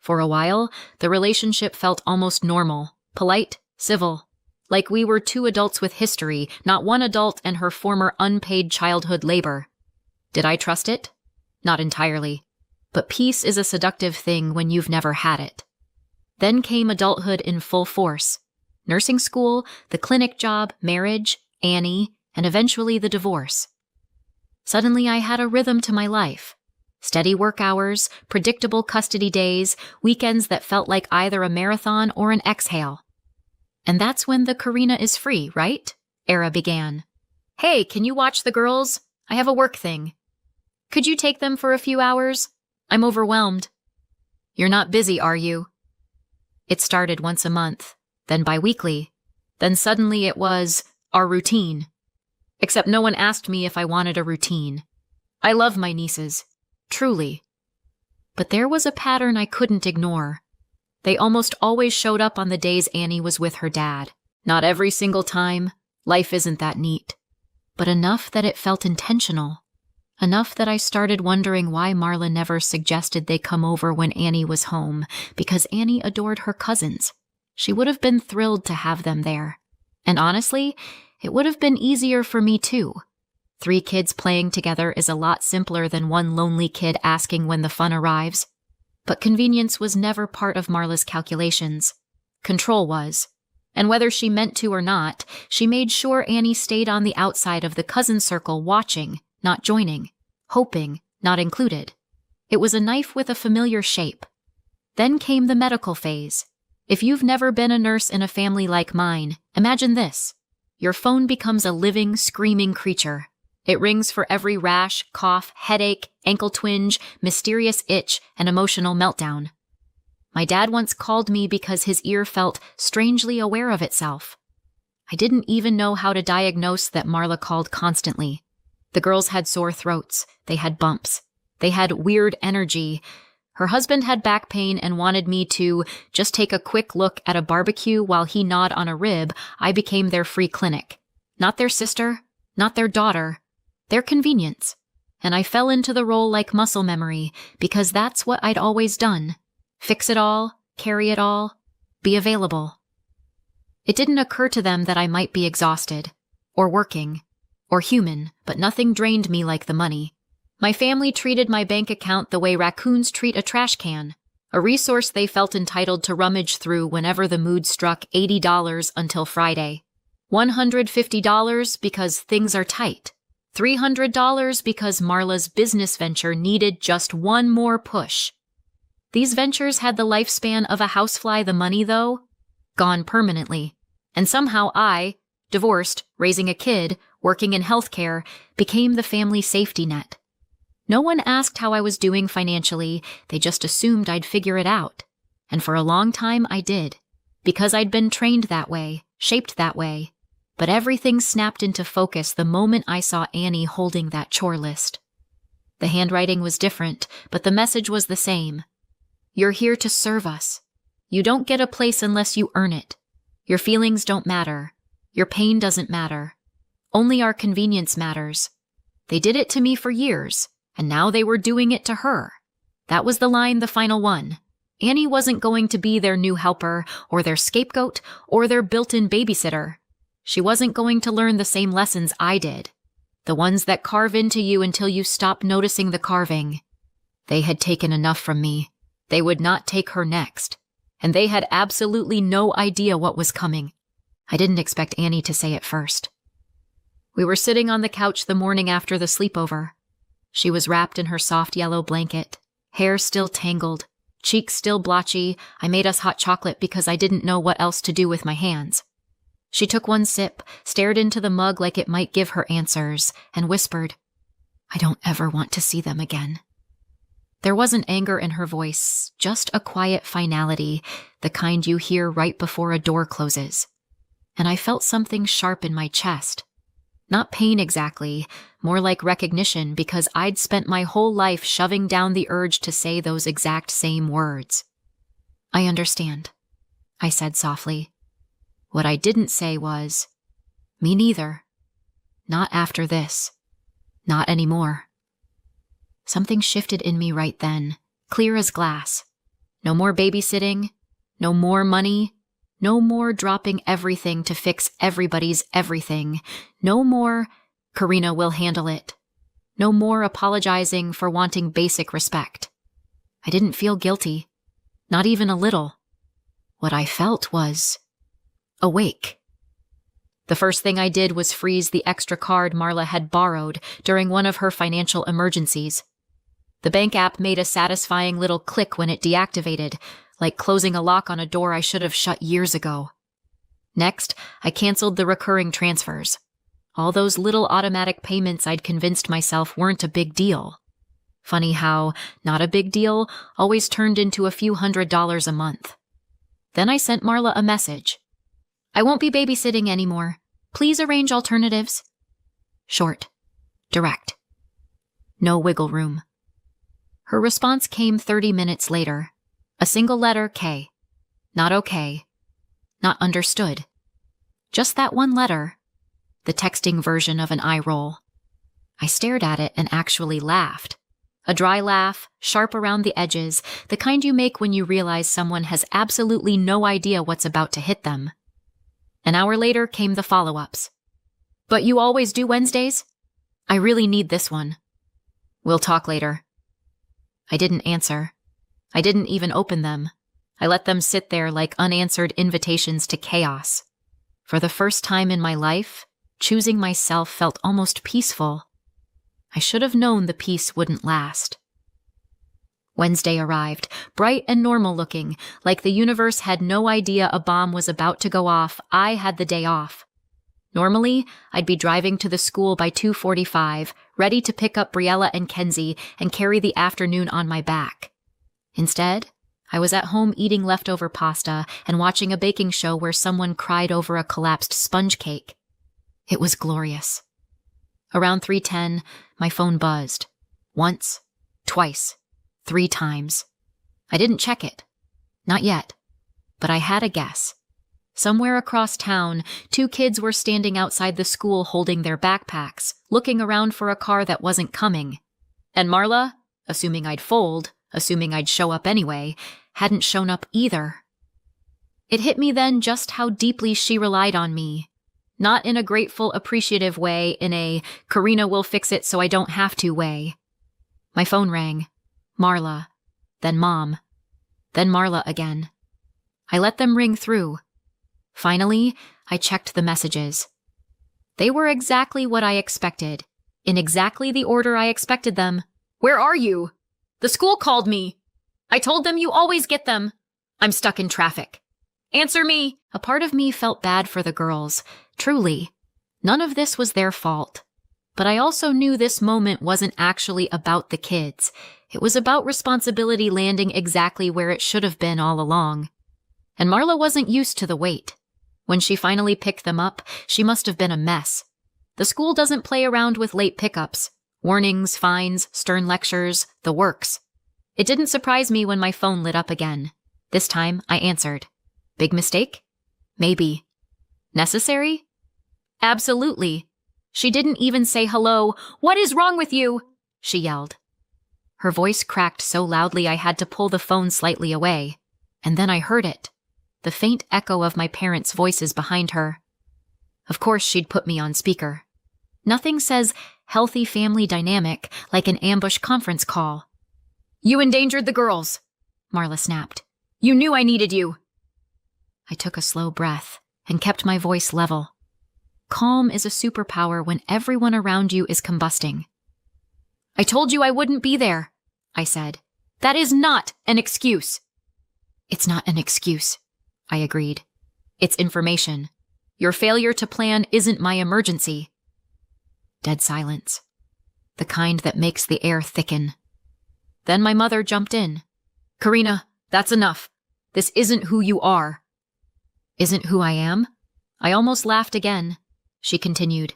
For a while, the relationship felt almost normal, polite, civil, like we were two adults with history, not one adult and her former unpaid childhood labor. Did I trust it? Not entirely. But peace is a seductive thing when you've never had it. Then came adulthood in full force. Nursing school, the clinic job, marriage, Annie, and eventually the divorce. Suddenly I had a rhythm to my life. Steady work hours, predictable custody days, weekends that felt like either a marathon or an exhale. And that's when the "Karina is free, right?" era began. "Hey, can you watch the girls? I have a work thing. Could you take them for a few hours? I'm overwhelmed." "You're not busy, are you?" It started once a month, then bi-weekly. Then suddenly it was our routine. Except no one asked me if I wanted a routine. I love my nieces. Truly. But there was a pattern I couldn't ignore. They almost always showed up on the days Annie was with her dad. Not every single time. Life isn't that neat. But enough that it felt intentional. Enough that I started wondering why Marla never suggested they come over when Annie was home, because Annie adored her cousins. She would have been thrilled to have them there. And honestly, it would have been easier for me too. 3 kids playing together is a lot simpler than one lonely kid asking when the fun arrives. But convenience was never part of Marla's calculations. Control was. And whether she meant to or not, she made sure Annie stayed on the outside of the cousin circle, watching, not joining, hoping, not included. It was a knife with a familiar shape. Then came the medical phase. If you've never been a nurse in a family like mine, imagine this. Your phone becomes a living, screaming creature. It rings for every rash, cough, headache, ankle twinge, mysterious itch, and emotional meltdown. My dad once called me because his ear felt strangely aware of itself. I didn't even know how to diagnose that Marla called constantly. The girls had sore throats. They had bumps. They had weird energy. Her husband had back pain and wanted me to just take a quick look at a barbecue while he gnawed on a rib. I became their free clinic. Not their sister, not their daughter. Their convenience. And I fell into the role like muscle memory, because that's what I'd always done. Fix it all, carry it all, be available. It didn't occur to them that I might be exhausted, or working, or human, but nothing drained me like the money. My family treated my bank account the way raccoons treat a trash can, a resource they felt entitled to rummage through whenever the mood struck. $80 until Friday. $150 because things are tight. $300 because Marla's business venture needed just one more push. These ventures had the lifespan of a housefly. The money, though, gone permanently. And somehow I, divorced, raising a kid, working in healthcare, became the family safety net. No one asked how I was doing financially. They just assumed I'd figure it out. And for a long time I did, because I'd been trained that way, shaped that way. But everything snapped into focus the moment I saw Annie holding that chore list. The handwriting was different, but the message was the same. You're here to serve us. You don't get a place unless you earn it. Your feelings don't matter. Your pain doesn't matter. Only our convenience matters. They did it to me for years, and now they were doing it to her. That was the line, the final one. Annie wasn't going to be their new helper, or their scapegoat, or their built-in babysitter. She wasn't going to learn the same lessons I did. The ones that carve into you until you stop noticing the carving. They had taken enough from me. They would not take her next. And they had absolutely no idea what was coming. I didn't expect Annie to say it first. We were sitting on the couch the morning after the sleepover. She was wrapped in her soft yellow blanket, hair still tangled, cheeks still blotchy. I made us hot chocolate because I didn't know what else to do with my hands. She took one sip, stared into the mug like it might give her answers, and whispered, I don't ever want to see them again. There wasn't anger in her voice, just a quiet finality, the kind you hear right before a door closes. And I felt something sharp in my chest. Not pain exactly, more like recognition, because I'd spent my whole life shoving down the urge to say those exact same words. I understand, I said softly. What I didn't say was, me neither. Not after this. Not anymore. Something shifted in me right then, clear as glass. No more babysitting, no more money, no more dropping everything to fix everybody's everything, no more, Karina will handle it. No more apologizing for wanting basic respect. I didn't feel guilty, not even a little. What I felt was awake. The first thing I did was freeze the extra card Marla had borrowed during one of her financial emergencies. The bank app made a satisfying little click when it deactivated, like closing a lock on a door I should have shut years ago. Next, I canceled the recurring transfers. All those little automatic payments I'd convinced myself weren't a big deal. Funny how not a big deal always turned into a few $100s a month. Then I sent Marla a message. I won't be babysitting anymore. Please arrange alternatives. Short. Direct. No wiggle room. Her response came 30 minutes later. A single letter K. Not okay. Not understood. Just that one letter. The texting version of an eye roll. I stared at it and actually laughed. A dry laugh, sharp around the edges, the kind you make when you realize someone has absolutely no idea what's about to hit them. An hour later came the follow-ups. But you always do Wednesdays? I really need this one. We'll talk later. I didn't answer. I didn't even open them. I let them sit there like unanswered invitations to chaos. For the first time in my life, choosing myself felt almost peaceful. I should have known the peace wouldn't last. Wednesday arrived, bright and normal looking, like the universe had no idea a bomb was about to go off. I had the day off. Normally, I'd be driving to the school by 2:45, ready to pick up Briella and Kenzie and carry the afternoon on my back. Instead, I was at home eating leftover pasta and watching a baking show where someone cried over a collapsed sponge cake. It was glorious. Around 3:10, my phone buzzed. Once, twice, 3 times. I didn't check it. Not yet. But I had a guess. Somewhere across town, 2 kids were standing outside the school holding their backpacks, looking around for a car that wasn't coming. And Marla, assuming I'd fold, assuming I'd show up anyway, hadn't shown up either. It hit me then just how deeply she relied on me. Not in a grateful, appreciative way, in a Karina will fix it so I don't have to way. My phone rang. Marla. Then Mom. Then Marla again. I let them ring through. Finally, I checked the messages. They were exactly what I expected, in exactly the order I expected them. Where are you? The school called me. I told them you always get them. I'm stuck in traffic. Answer me. A part of me felt bad for the girls. Truly. None of this was their fault. But I also knew this moment wasn't actually about the kids. It was about responsibility landing exactly where it should have been all along. And Marla wasn't used to the wait. When she finally picked them up, she must have been a mess. The school doesn't play around with late pickups. Warnings, fines, stern lectures, the works. It didn't surprise me when my phone lit up again. This time, I answered. Big mistake? Maybe. Necessary? Absolutely. She didn't even say hello. What is wrong with you? She yelled. Her voice cracked so loudly I had to pull the phone slightly away. And then I heard it. The faint echo of my parents' voices behind her. Of course she'd put me on speaker. Nothing says healthy family dynamic like an ambush conference call. You endangered the girls, Marla snapped. You knew I needed you. I took a slow breath and kept my voice level. Calm is a superpower when everyone around you is combusting. I told you I wouldn't be there, I said. That is not an excuse. It's not an excuse, I agreed. It's information. Your failure to plan isn't my emergency. Dead silence. the kind that makes the air thicken. Then my mother jumped in. "Karina, that's enough. This isn't who you are." "Isn't who I am?" I almost laughed again. She continued.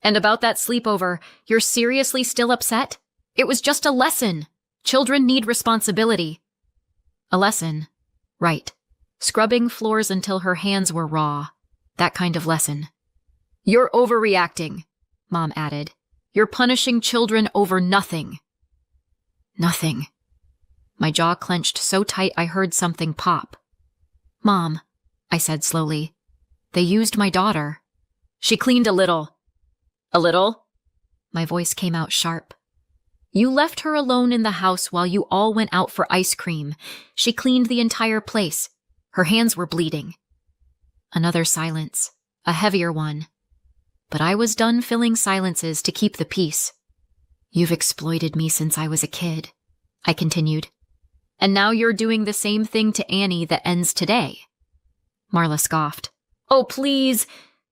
"And about that sleepover, you're seriously still upset? It was just a lesson. Children need responsibility." A lesson. Right. Scrubbing floors until her hands were raw. That kind of lesson. "You're overreacting," Mom added. "You're punishing children over nothing." Nothing. My jaw clenched so tight I heard something pop. "Mom," I said slowly, "they used my daughter. She cleaned a little." "A little?" My voice came out sharp. "You left her alone in the house while you all went out for ice cream. She cleaned the entire place. Her hands were bleeding." Another silence, a heavier one. But I was done filling silences to keep the peace. "You've exploited me since I was a kid," I continued. "And now you're doing the same thing to Annie that ends today." Marla scoffed. "Oh, please.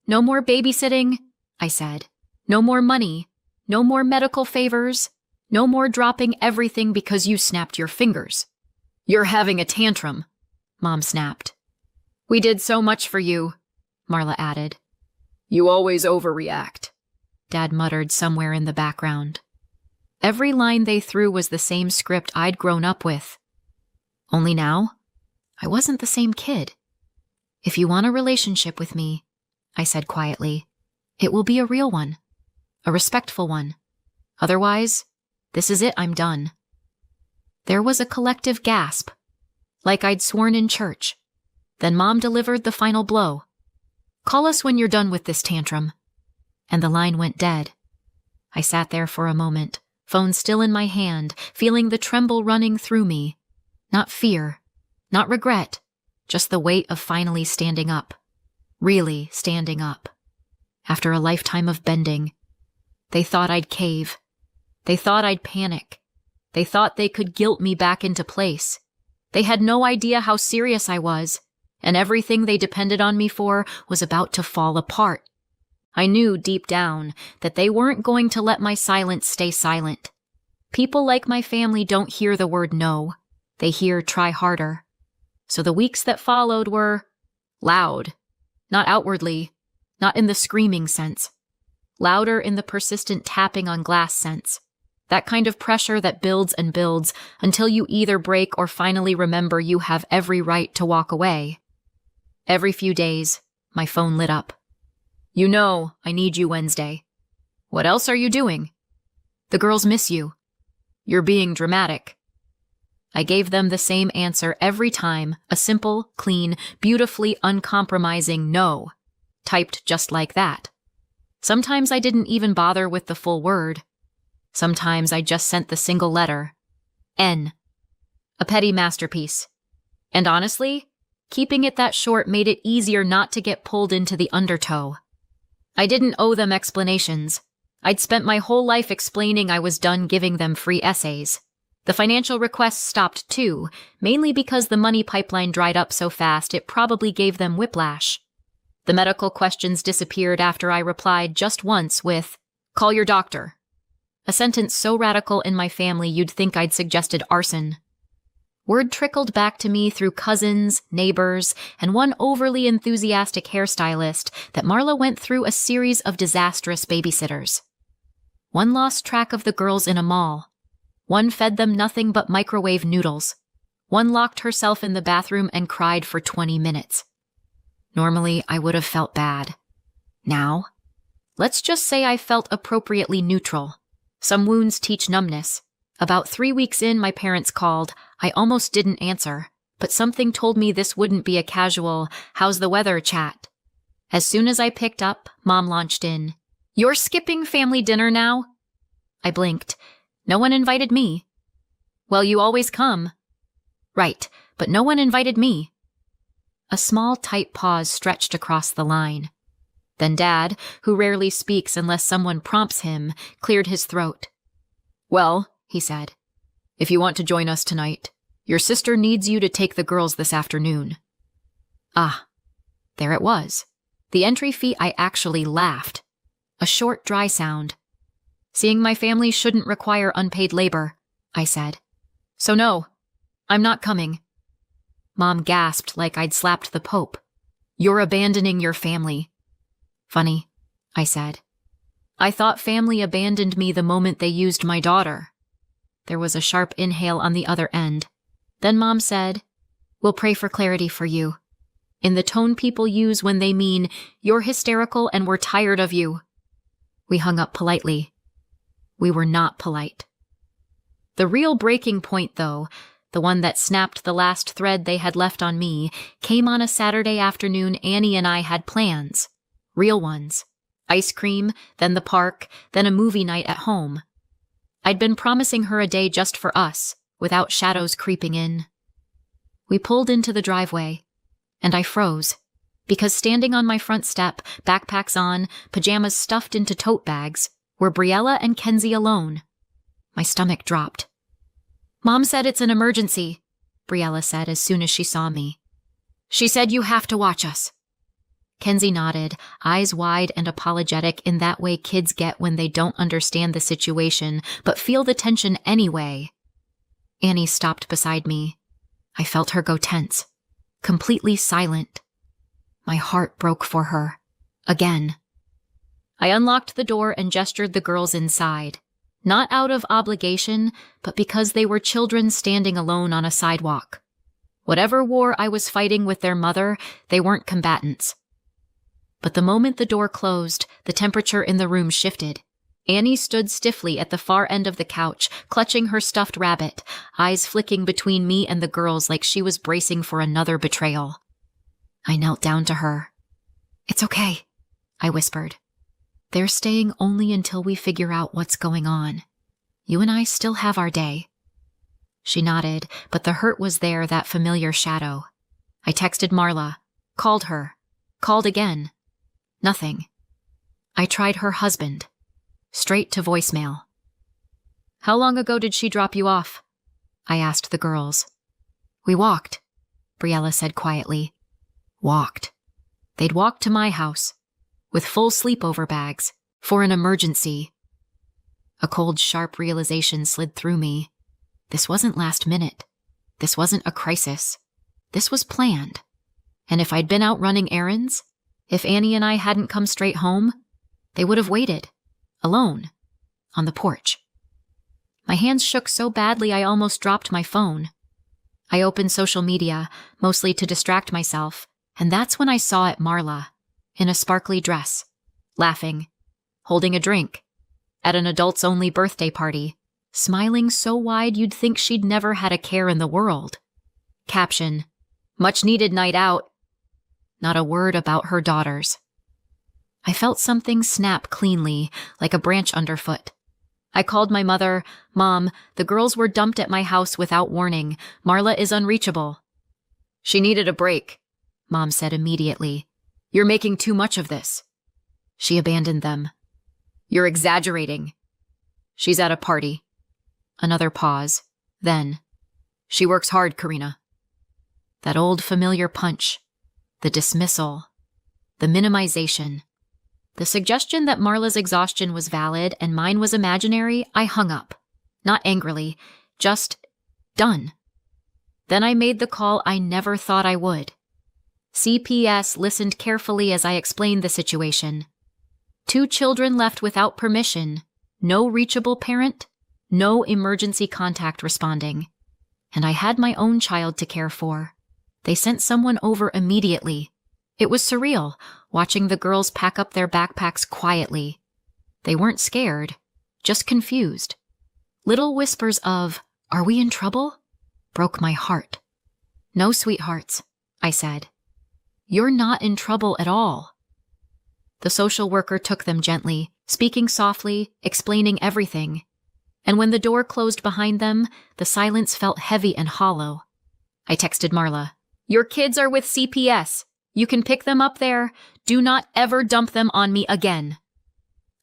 No more babysitting," I said. "No more money. No more medical favors. No more dropping everything because you snapped your fingers." "You're having a tantrum," Mom snapped. "We did so much for you," Marla added. "You always overreact," Dad muttered somewhere in the background. Every line they threw was the same script I'd grown up with. Only now, I wasn't the same kid. "If you want a relationship with me," I said quietly, "it will be a real one, a respectful one. Otherwise, this is it, I'm done." There was a collective gasp, like I'd sworn in church. Then Mom delivered the final blow. "Call us when you're done with this tantrum." And the line went dead. I sat there for a moment, phone still in my hand, feeling the tremble running through me. Not fear, not regret, just the weight of finally standing up. Really standing up. After a lifetime of bending. They thought I'd cave. They thought I'd panic. They thought they could guilt me back into place. They had no idea how serious I was, and everything they depended on me for was about to fall apart. I knew deep down that they weren't going to let my silence stay silent. People like my family don't hear the word no. They hear try harder. So the weeks that followed were loud. Not outwardly, not in the screaming sense. Louder in the persistent tapping on glass sense. That kind of pressure that builds and builds until you either break or finally remember you have every right to walk away. Every few days, my phone lit up. "You know, I need you Wednesday." "What else are you doing?" "The girls miss you." "You're being dramatic." I gave them the same answer every time, a simple, clean, beautifully uncompromising no, typed just like that. Sometimes I didn't even bother with the full word. Sometimes I just sent the single letter. N. A petty masterpiece. And honestly, keeping it that short made it easier not to get pulled into the undertow. I didn't owe them explanations. I'd spent my whole life explaining I was done giving them free essays. The financial requests stopped too, mainly because the money pipeline dried up so fast it probably gave them whiplash. The medical questions disappeared after I replied just once with, "Call your doctor." A sentence so radical in my family you'd think I'd suggested arson. Word trickled back to me through cousins, neighbors, and one overly enthusiastic hairstylist that Marla went through a series of disastrous babysitters. One lost track of the girls in a mall. One fed them nothing but microwave noodles. One locked herself in the bathroom and cried for 20 minutes. Normally, I would have felt bad. Now, let's just say I felt appropriately neutral. Some wounds teach numbness. About 3 weeks in, my parents called. I almost didn't answer, but something told me this wouldn't be a casual, "How's the weather?" chat. As soon as I picked up, Mom launched in. "You're skipping family dinner now?" I blinked. No one invited me. "Well, you always come." "Right, but no one invited me." A small, tight pause stretched across the line. Then Dad, who rarely speaks unless someone prompts him, cleared his throat. "Well," he said, "if you want to join us tonight, your sister needs you to take the girls this afternoon." Ah, there it was. The entry fee. I actually laughed. A short, dry sound. Seeing my family shouldn't require unpaid labor, I said. So no, I'm not coming. Mom gasped like I'd slapped the Pope. You're abandoning your family. Funny, I said. I thought family abandoned me the moment they used my daughter. There was a sharp inhale on the other end. Then Mom said, We'll pray for clarity for you, in the tone people use when they mean, you're hysterical and we're tired of you. We hung up politely. We were not polite. The real breaking point, though, the one that snapped the last thread they had left on me, came on a Saturday afternoon Annie and I had plans. Real ones. Ice cream, then the park, then a movie night at home. I'd been promising her a day just for us, without shadows creeping in. We pulled into the driveway, and I froze, because standing on my front step, backpacks on, pajamas stuffed into tote bags, were Briella and Kenzie alone. My stomach dropped. Mom said it's an emergency, Briella said as soon as she saw me. She said you have to watch us. Kenzie nodded, eyes wide and apologetic in that way kids get when they don't understand the situation, but feel the tension anyway. Annie stopped beside me. I felt her go tense, completely silent. My heart broke for her. Again. I unlocked the door and gestured the girls inside, not out of obligation, but because they were children standing alone on a sidewalk. Whatever war I was fighting with their mother, they weren't combatants. But the moment the door closed, the temperature in the room shifted. Annie stood stiffly at the far end of the couch, clutching her stuffed rabbit, eyes flicking between me and the girls like she was bracing for another betrayal. I knelt down to her. It's okay, I whispered. They're staying only until we figure out what's going on. You and I still have our day. She nodded, but the hurt was there, that familiar shadow. I texted Marla, called her, called again. Nothing. I tried her husband. Straight to voicemail. How long ago did she drop you off? I asked the girls. We walked, Briella said quietly. Walked. They'd walked to my house, with full sleepover bags, for an emergency. A cold, sharp realization slid through me. This wasn't last minute. This wasn't a crisis. This was planned. And if I'd been out running errands, if Annie and I hadn't come straight home, they would have waited, alone, on the porch. My hands shook so badly I almost dropped my phone. I opened social media, mostly to distract myself, and that's when I saw it Marla, in a sparkly dress, laughing, holding a drink, at an adults-only birthday party, smiling so wide you'd think she'd never had a care in the world. Caption, much-needed night out. Not a word about her daughters. I felt something snap cleanly, like a branch underfoot. I called my mother. Mom, the girls were dumped at my house without warning. Marla is unreachable. She needed a break, Mom said immediately. You're making too much of this. She abandoned them. You're exaggerating. She's at a party. Another pause. Then, she works hard, Karina. That old familiar punch. The dismissal. The minimization. The suggestion that Marla's exhaustion was valid and mine was imaginary, I hung up. Not angrily, just done. Then I made the call I never thought I would. CPS listened carefully as I explained the situation. 2 children left without permission, no reachable parent, no emergency contact responding. And I had my own child to care for. They sent someone over immediately. It was surreal, watching the girls pack up their backpacks quietly. They weren't scared, just confused. Little whispers of, "Are we in trouble?" broke my heart. "No, sweethearts," I said. "You're not in trouble at all." The social worker took them gently, speaking softly, explaining everything. And when the door closed behind them, the silence felt heavy and hollow. I texted Marla, "Your kids are with CPS. You can pick them up there. Do not ever dump them on me again."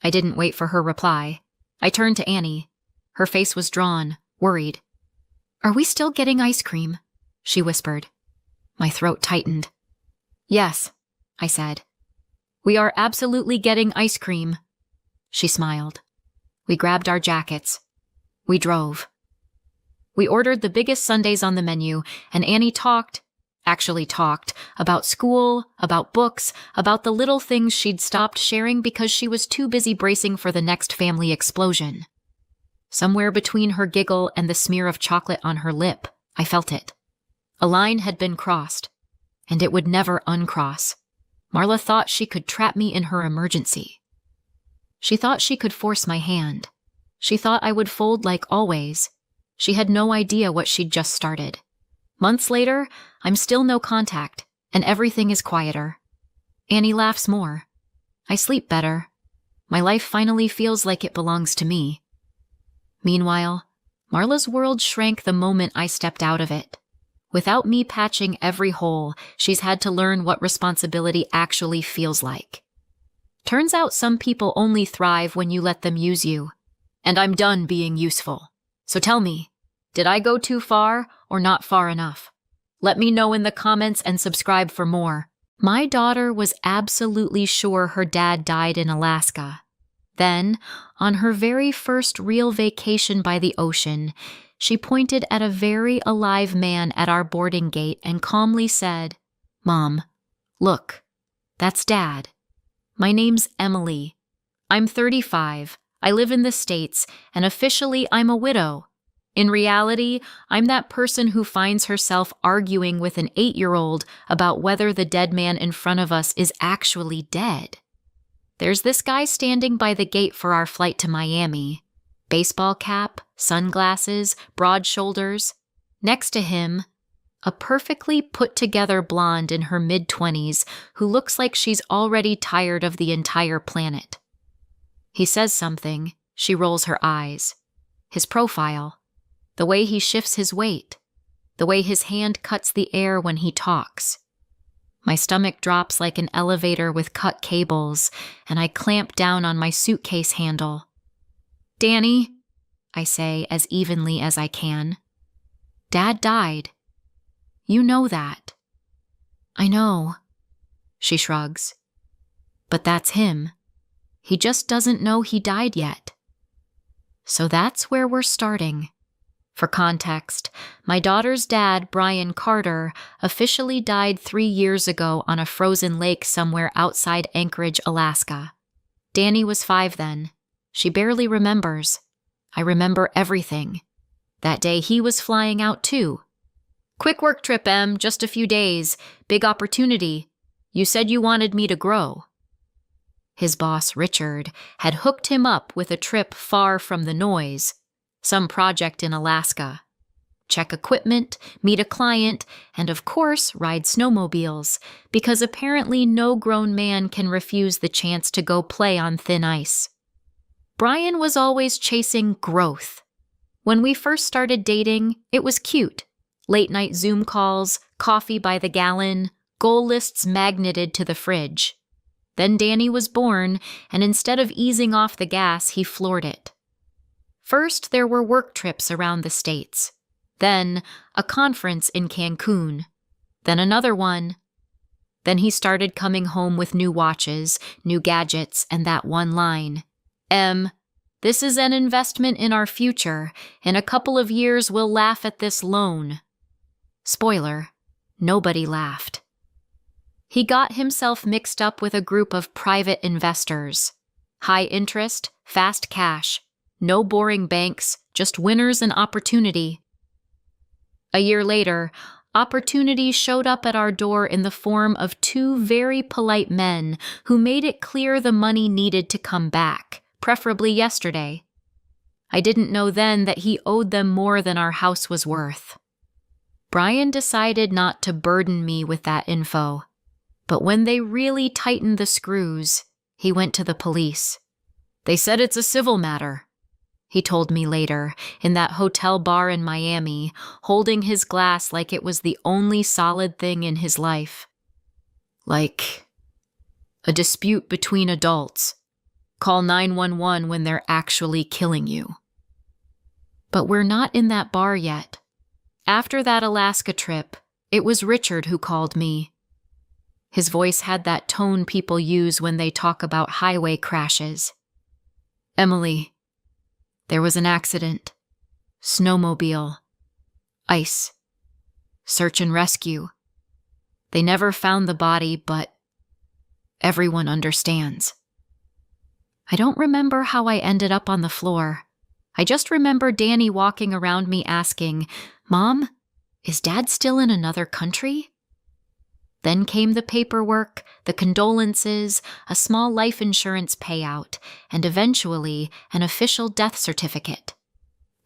I didn't wait for her reply. I turned to Annie. Her face was drawn, worried. "Are we still getting ice cream?" she whispered. My throat tightened. "Yes," I said. "We are absolutely getting ice cream." She smiled. We grabbed our jackets. We drove. We ordered the biggest sundaes on the menu, and Annie talked about school, about books, about the little things she'd stopped sharing because she was too busy bracing for the next family explosion. Somewhere between her giggle and the smear of chocolate on her lip, I felt it. A line had been crossed, and it would never uncross. Marla thought she could trap me in her emergency. She thought she could force my hand. She thought I would fold like always. She had no idea what she'd just started. Months later, I'm still no contact, and everything is quieter. Annie laughs more. I sleep better. My life finally feels like it belongs to me. Meanwhile, Marla's world shrank the moment I stepped out of it. Without me patching every hole, she's had to learn what responsibility actually feels like. Turns out some people only thrive when you let them use you. And I'm done being useful. So tell me, did I go too far or not far enough? Let me know in the comments and subscribe for more. My daughter was absolutely sure her dad died in Alaska. Then, on her very first real vacation by the ocean, she pointed at a very alive man at our boarding gate and calmly said, "Mom, look, that's Dad. My name's Emily. I'm 35. I live in the States, and officially I'm a widow. In reality, I'm that person who finds herself arguing with an 8-year-old about whether the dead man in front of us is actually dead. There's this guy standing by the gate for our flight to Miami. Baseball cap, sunglasses, broad shoulders. Next to him, a perfectly put-together blonde in her mid-20s who looks like she's already tired of the entire planet. He says something. She rolls her eyes. His profile. The way he shifts his weight. The way his hand cuts the air when he talks. My stomach drops like an elevator with cut cables, and I clamp down on my suitcase handle. "Danny," I say as evenly as I can. "Dad died. You know that." "I know," she shrugs. "But that's him. He just doesn't know he died yet." So that's where we're starting. For context, my daughter's dad, Brian Carter, officially died 3 years ago on a frozen lake somewhere outside Anchorage, Alaska. Danny was 5 then. She barely remembers. I remember everything. That day he was flying out too. "Quick work trip, Em, just a few days. Big opportunity. You said you wanted me to grow." His boss, Richard, had hooked him up with a trip far from the noise. Some project in Alaska. Check equipment, meet a client, and of course ride snowmobiles, because apparently no grown man can refuse the chance to go play on thin ice. Brian was always chasing growth. When we first started dating, it was cute. Late-night Zoom calls, coffee by the gallon, goal lists magneted to the fridge. Then Danny was born, and instead of easing off the gas, he floored it. First, there were work trips around the States. Then, a conference in Cancun. Then another one. Then he started coming home with new watches, new gadgets, and that one line. "Em, this is an investment in our future. In a couple of years, we'll laugh at this loan." Spoiler, nobody laughed. He got himself mixed up with a group of private investors. High interest, fast cash. No boring banks, just winners and opportunity. A year later, opportunity showed up at our door in the form of 2 very polite men who made it clear the money needed to come back, preferably yesterday. I didn't know then that he owed them more than our house was worth. Brian decided not to burden me with that info. But when they really tightened the screws, he went to the police. "They said it's a civil matter," he told me later, in that hotel bar in Miami, holding his glass like it was the only solid thing in his life. "Like a dispute between adults. Call 911 when they're actually killing you." But we're not in that bar yet. After that Alaska trip, it was Richard who called me. His voice had that tone people use when they talk about highway crashes. "Emily, There was an accident. Snowmobile. Ice. Search and rescue. They never found the body, but everyone understands. I don't remember how I ended up on the floor. I just remember Danny walking around me asking, "Mom, is Dad still in another country?" Then came the paperwork, the condolences, a small life insurance payout, and eventually an official death certificate.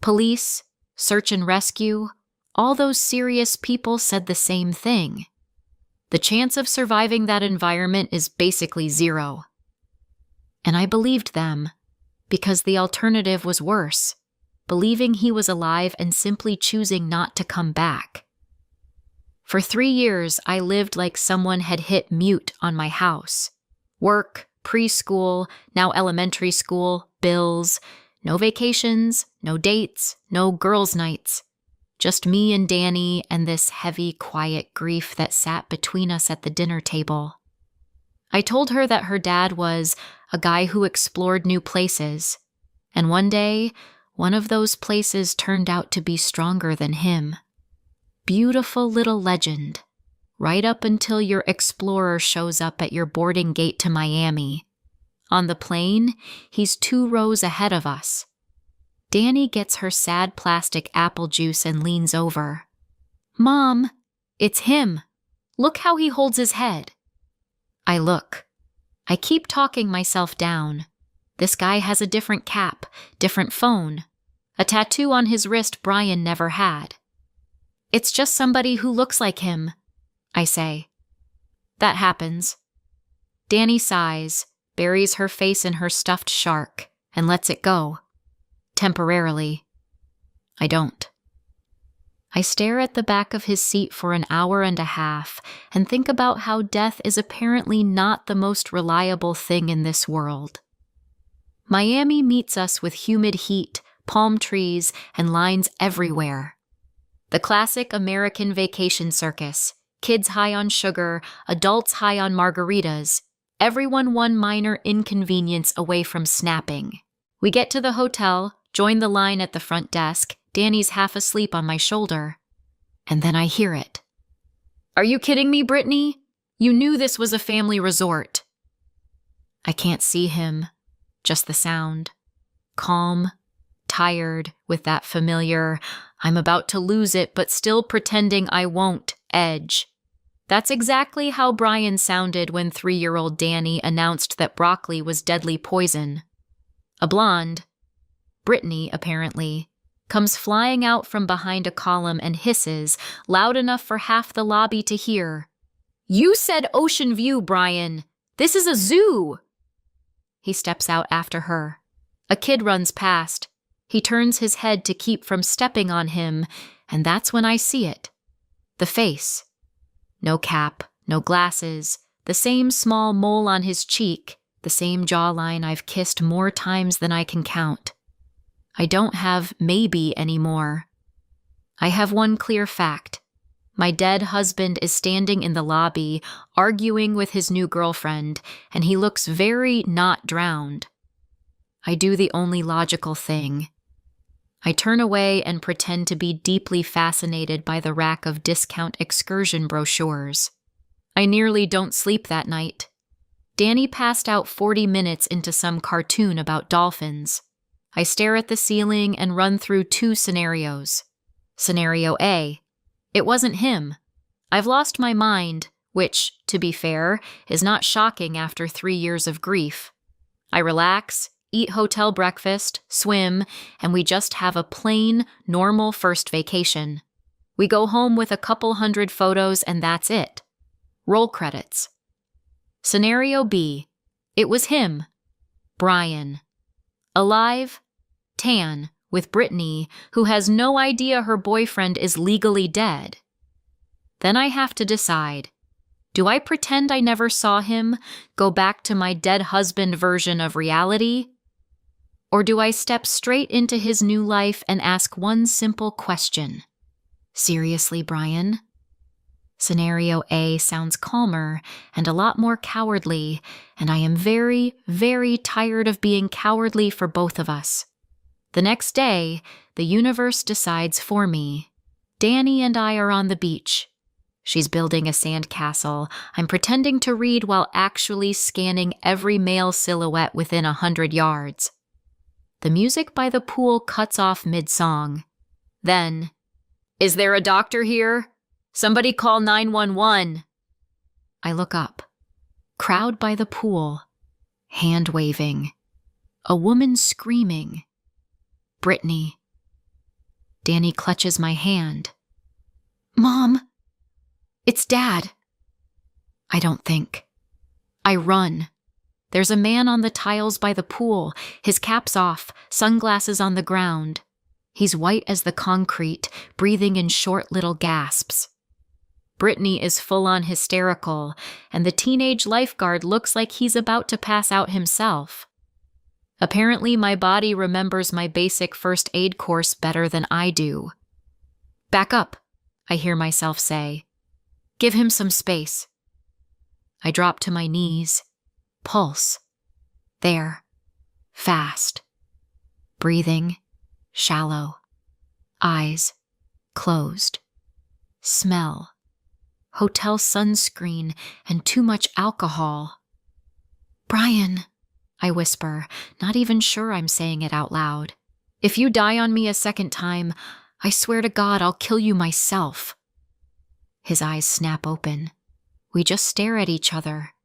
Police, search and rescue, all those serious people said the same thing. The chance of surviving that environment is basically zero. And I believed them, because the alternative was worse, believing he was alive and simply choosing not to come back. For 3 years, I lived like someone had hit mute on my house. Work, preschool, now elementary school, bills, no vacations, no dates, no girls' nights. Just me and Danny and this heavy, quiet grief that sat between us at the dinner table. I told her that her dad was a guy who explored new places, and one day, one of those places turned out to be stronger than him. Beautiful little legend, right up until your explorer shows up at your boarding gate to Miami. On the plane, he's 2 rows ahead of us. Danny gets her sad plastic apple juice and leans over. "Mom, it's him. Look how he holds his head." I look. I keep talking myself down. This guy has a different cap, different phone, a tattoo on his wrist Brian never had. "It's just somebody who looks like him," I say. That happens. Danny sighs, buries her face in her stuffed shark, and lets it go. Temporarily. I don't. I stare at the back of his seat for an hour and a half and think about how death is apparently not the most reliable thing in this world. Miami meets us with humid heat, palm trees, and lines everywhere. The classic American vacation circus, kids high on sugar, adults high on margaritas, everyone one minor inconvenience away from snapping. We get to the hotel, join the line at the front desk, Danny's half asleep on my shoulder, and then I hear it. "Are you kidding me, Brittany? You knew this was a family resort." I can't see him, just the sound. Calm, tired, with that familiar, I'm about to lose it but still pretending I won't edge. That's exactly how Brian sounded when 3-year-old Danny announced that broccoli was deadly poison. A blonde, Brittany apparently, comes flying out from behind a column and hisses, loud enough for half the lobby to hear, "You said Ocean View, Brian! This is a zoo!" He steps out after her. A kid runs past. He turns his head to keep from stepping on him, and that's when I see it. The face. No cap, no glasses, the same small mole on his cheek, the same jawline I've kissed more times than I can count. I don't have maybe anymore. I have one clear fact. My dead husband is standing in the lobby, arguing with his new girlfriend, and he looks very not drowned. I do the only logical thing. I turn away and pretend to be deeply fascinated by the rack of discount excursion brochures. I nearly don't sleep that night. Danny passed out 40 minutes into some cartoon about dolphins. I stare at the ceiling and run through 2 scenarios. Scenario A. It wasn't him. I've lost my mind, which, to be fair, is not shocking after 3 years of grief. I relax, eat hotel breakfast, swim, and we just have a plain, normal first vacation. We go home with a couple hundred photos and that's it. Roll credits. Scenario B. It was him. Brian. Alive, tan, with Brittany, who has no idea her boyfriend is legally dead. Then I have to decide. Do I pretend I never saw him, go back to my dead husband version of reality? Or do I step straight into his new life and ask one simple question? Seriously, Brian? Scenario A sounds calmer and a lot more cowardly, and I am very, very tired of being cowardly for both of us. The next day, the universe decides for me. Danny and I are on the beach. She's building a sandcastle. I'm pretending to read while actually scanning every male silhouette within 100 yards. The music by the pool cuts off mid-song. Then, "Is there a doctor here? Somebody call 911. I look up. Crowd by the pool. Hand waving. A woman screaming. Brittany. Danny clutches my hand. "Mom! It's Dad!" I don't think. I run. There's a man on the tiles by the pool, his cap's off, sunglasses on the ground. He's white as the concrete, breathing in short little gasps. Brittany is full-on hysterical, and the teenage lifeguard looks like he's about to pass out himself. Apparently, my body remembers my basic first aid course better than I do. "Back up," I hear myself say. "Give him some space." I drop to my knees. Pulse. There. Fast. Breathing. Shallow. Eyes. Closed. Smell. Hotel sunscreen and too much alcohol. "Brian," I whisper, not even sure I'm saying it out loud. "If you die on me a second time, I swear to God I'll kill you myself." His eyes snap open. We just stare at each other.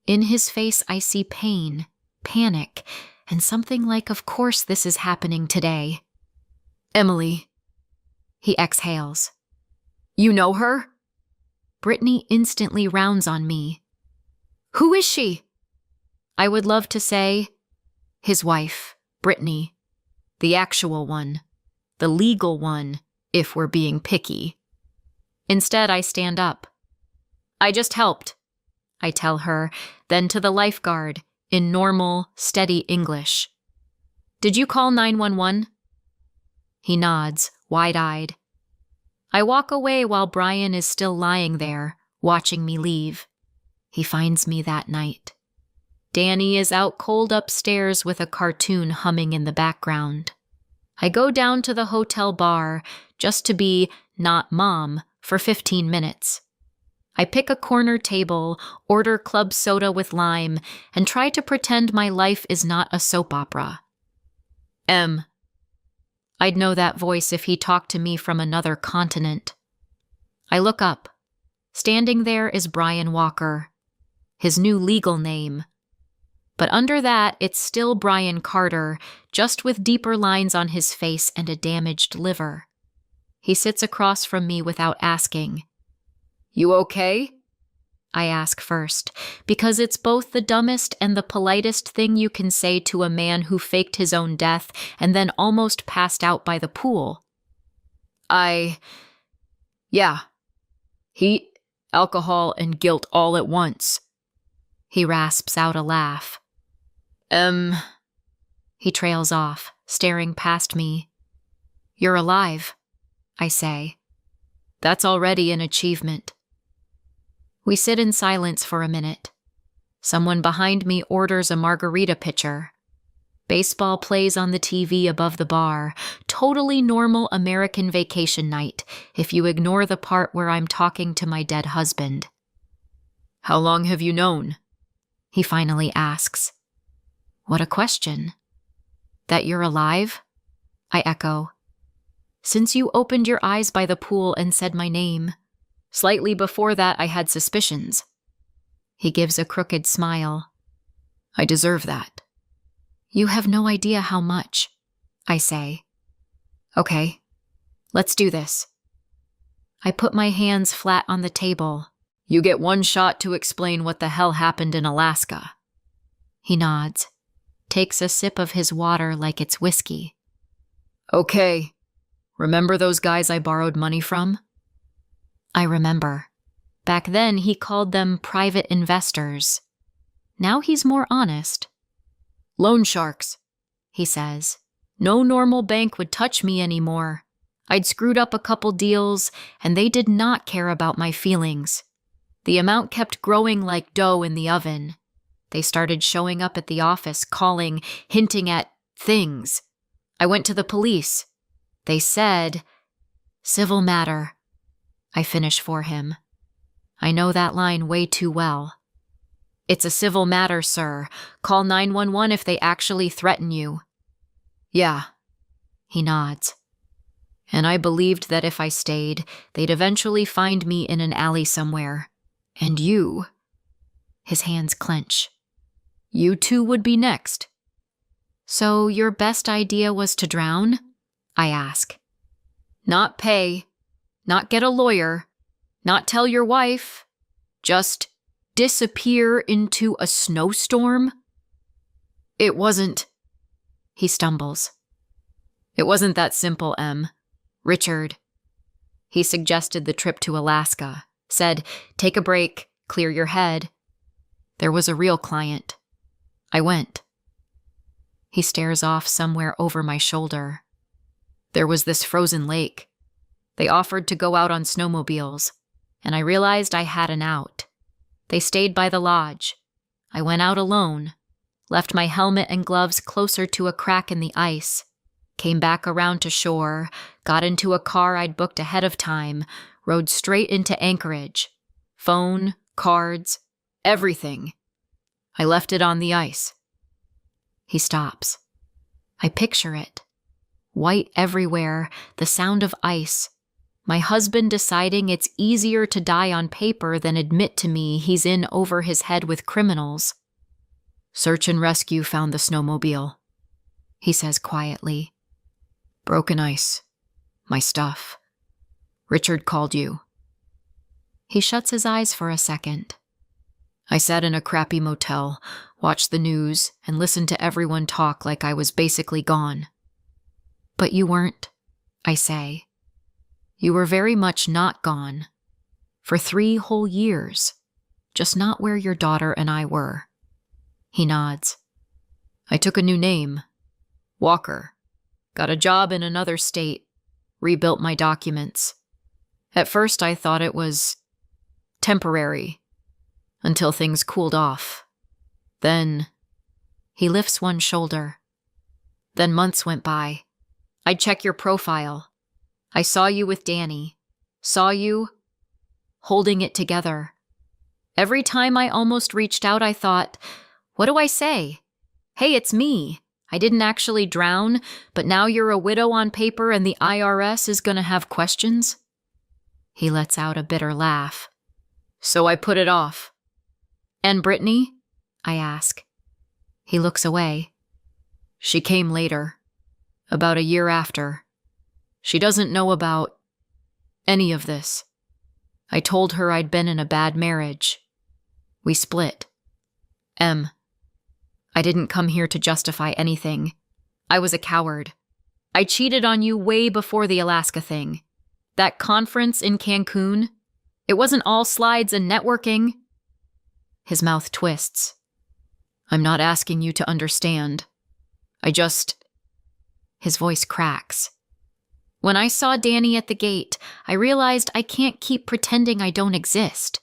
In his face I see pain, panic, and something like, of course this is happening today. "Emily." He exhales. "You know her?" Brittany instantly rounds on me. "Who is she?" I would love to say, his wife, Brittany. The actual one. The legal one, if we're being picky. Instead, I stand up. "I just helped," I tell her, then to the lifeguard, in normal, steady English. "Did you call 911? He nods, wide-eyed. I walk away while Brian is still lying there, watching me leave. He finds me that night. Danny is out cold upstairs with a cartoon humming in the background. I go down to the hotel bar, just to be not Mom, for 15 minutes. I pick a corner table, order club soda with lime, and try to pretend my life is not a soap opera. I'd know that voice if he talked to me from another continent. I look up. Standing there is Brian Walker, his new legal name. But under that, it's still Brian Carter, just with deeper lines on his face and a damaged liver. He sits across from me without asking. "You okay?" I ask first, because it's both the dumbest and the politest thing you can say to a man who faked his own death and then almost passed out by the pool. Yeah. Heat, alcohol, and guilt all at once. He rasps out a laugh. He trails off, staring past me. "You're alive," I say. "That's already an achievement." We sit in silence for a minute. Someone behind me orders a margarita pitcher. Baseball plays on the TV above the bar. Totally normal American vacation night, if you ignore the part where I'm talking to my dead husband. "How long have you known?" he finally asks. What a question. "That you're alive?" I echo. "Since you opened your eyes by the pool and said my name. Slightly before that, I had suspicions." He gives a crooked smile. "I deserve that." "You have no idea how much," I say. "Okay, let's do this." I put my hands flat on the table. "You get one shot to explain what the hell happened in Alaska." He nods, takes a sip of his water like it's whiskey. "Okay, remember those guys I borrowed money from?" I remember. Back then, he called them private investors. Now he's more honest. "Loan sharks," he says. "No normal bank would touch me anymore. I'd screwed up a couple deals, and they did not care about my feelings. The amount kept growing like dough in the oven. They started showing up at the office, calling, hinting at things. I went to the police. They said, civil matter. I finish for him. I know that line way too well. It's a civil matter, sir. Call 911 if they actually threaten you. Yeah. He nods. And I believed that if I stayed, they'd eventually find me in an alley somewhere. And you... His hands clench. You too would be next. So your best idea was to drown? I ask. Not pay. Not get a lawyer. Not tell your wife. Just disappear into a snowstorm? It wasn't... He stumbles. It wasn't that simple, Em. Richard. He suggested the trip to Alaska. Said, take a break, clear your head. There was a real client. I went. He stares off somewhere over my shoulder. There was this frozen lake. They offered to go out on snowmobiles, and I realized I had an out. They stayed by the lodge. I went out alone, left my helmet and gloves closer to a crack in the ice, came back around to shore, got into a car I'd booked ahead of time, rode straight into Anchorage. Phone, cards, everything. I left it on the ice. He stops. I picture it. White everywhere, the sound of ice. My husband deciding it's easier to die on paper than admit to me he's in over his head with criminals. Search and rescue found the snowmobile, he says quietly. Broken ice. My stuff. Richard called you. He shuts his eyes for a second. I sat in a crappy motel, watched the news, and listened to everyone talk like I was basically gone. But you weren't, I say. You were very much not gone. For 3 whole years. Just not where your daughter and I were. He nods. I took a new name. Walker. Got a job in another state. Rebuilt my documents. At first I thought it was temporary. Until things cooled off. Then, he lifts one shoulder. Then months went by. I'd check your profile. I saw you with Danny. Saw you holding it together. Every time I almost reached out, I thought, what do I say? Hey, it's me. I didn't actually drown, but now you're a widow on paper and the IRS is gonna have questions? He lets out a bitter laugh. So I put it off. And Brittany? I ask. He looks away. She came later. About a year after. She doesn't know about any of this. I told her I'd been in a bad marriage. We split. Em, I didn't come here to justify anything. I was a coward. I cheated on you way before the Alaska thing. That conference in Cancun, it wasn't all slides and networking. His mouth twists. I'm not asking you to understand. His voice cracks. When I saw Danny at the gate, I realized I can't keep pretending I don't exist.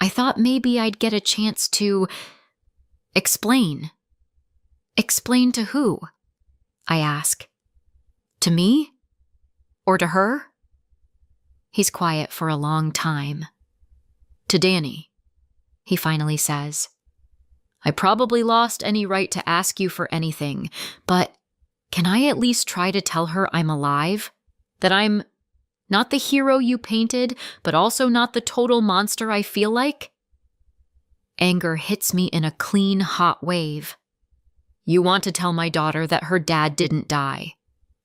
I thought maybe I'd get a chance to explain. Explain to who? I ask. To me? Or to her? He's quiet for a long time. To Danny, he finally says. I probably lost any right to ask you for anything, but can I at least try to tell her I'm alive? That I'm not the hero you painted, but also not the total monster I feel like? Anger hits me in a clean, hot wave. You want to tell my daughter that her dad didn't die.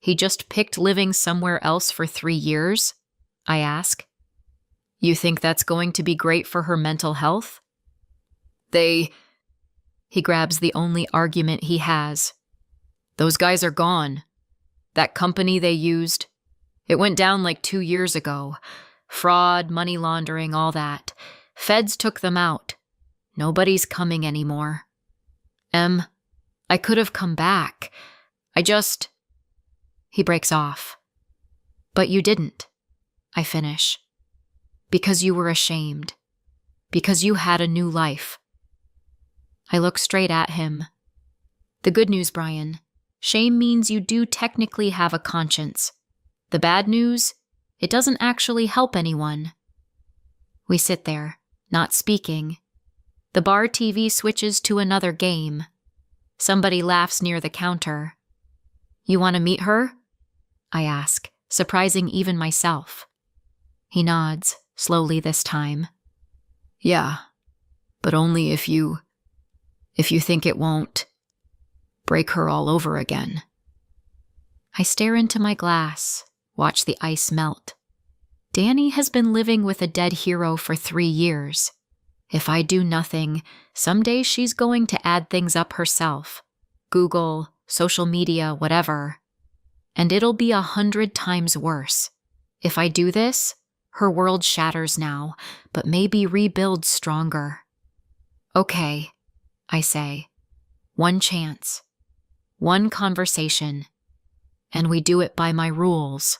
He just picked living somewhere else for 3 years? I ask. You think that's going to be great for her mental health? He grabs the only argument he has. Those guys are gone. That company they used, it went down like 2 years ago. Fraud, money laundering, all that. Feds took them out. Nobody's coming anymore. Em, I could have come back. He breaks off. But you didn't, I finish. Because you were ashamed. Because you had a new life. I look straight at him. The good news, Brian. Shame means you do technically have a conscience. The bad news? It doesn't actually help anyone. We sit there, not speaking. The bar TV switches to another game. Somebody laughs near the counter. You want to meet her? I ask, surprising even myself. He nods, slowly this time. Yeah, but only if you think it won't break her all over again. I stare into my glass, watch the ice melt. Danny has been living with a dead hero for 3 years. If I do nothing, someday she's going to add things up herself. Google, social media, whatever. And it'll be 100 times worse. If I do this, her world shatters now, but maybe rebuilds stronger. Okay, I say. One chance. One conversation. And we do it by my rules.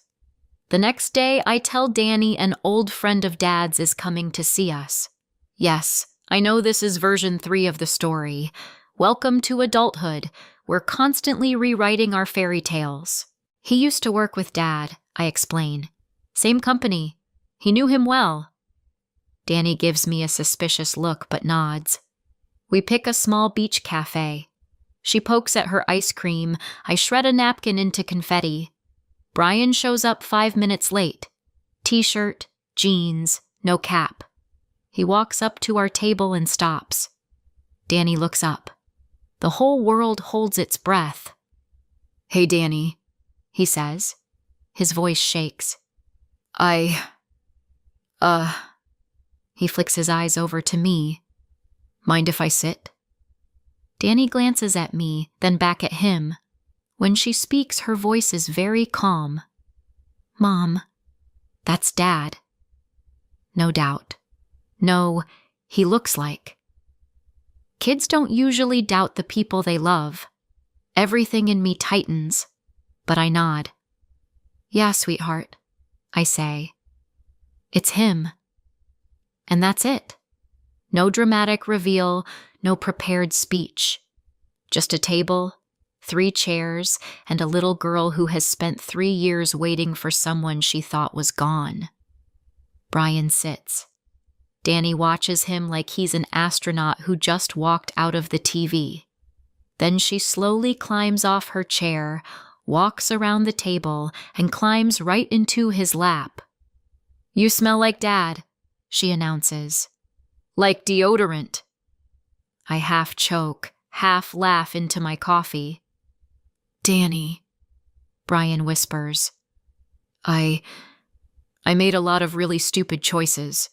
The next day, I tell Danny an old friend of Dad's is coming to see us. Yes, I know this is version 3 of the story. Welcome to adulthood. We're constantly rewriting our fairy tales. He used to work with Dad, I explain. Same company. He knew him well. Danny gives me a suspicious look but nods. We pick a small beach cafe. She pokes at her ice cream. I shred a napkin into confetti. Brian shows up 5 minutes late. T-shirt, jeans, no cap. He walks up to our table and stops. Danny looks up. The whole world holds its breath. Hey, Danny, he says. His voice shakes. He flicks his eyes over to me. Mind if I sit? Danny glances at me, then back at him. When she speaks, her voice is very calm. Mom, that's Dad. No doubt. No, he looks like. Kids don't usually doubt the people they love. Everything in me tightens, but I nod. Yeah, sweetheart, I say. It's him. And that's it. No dramatic reveal, no prepared speech. Just a table, 3 chairs, and a little girl who has spent 3 years waiting for someone she thought was gone. Brian sits. Danny watches him like he's an astronaut who just walked out of the TV. Then she slowly climbs off her chair, walks around the table, and climbs right into his lap. You smell like Dad, she announces. Like deodorant. I half choke, half laugh into my coffee. Danny, Brian whispers. I made a lot of really stupid choices.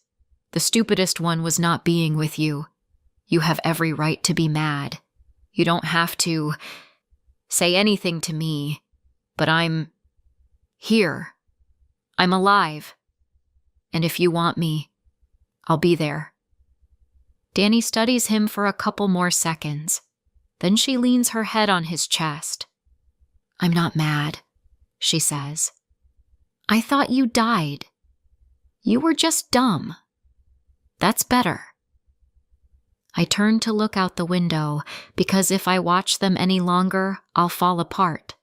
The stupidest one was not being with you. You have every right to be mad. You don't have to say anything to me, but I'm here. I'm alive. And if you want me, I'll be there. Danny studies him for a couple more seconds. Then she leans her head on his chest. I'm not mad, she says. I thought you died. You were just dumb. That's better. I turn to look out the window because if I watch them any longer, I'll fall apart.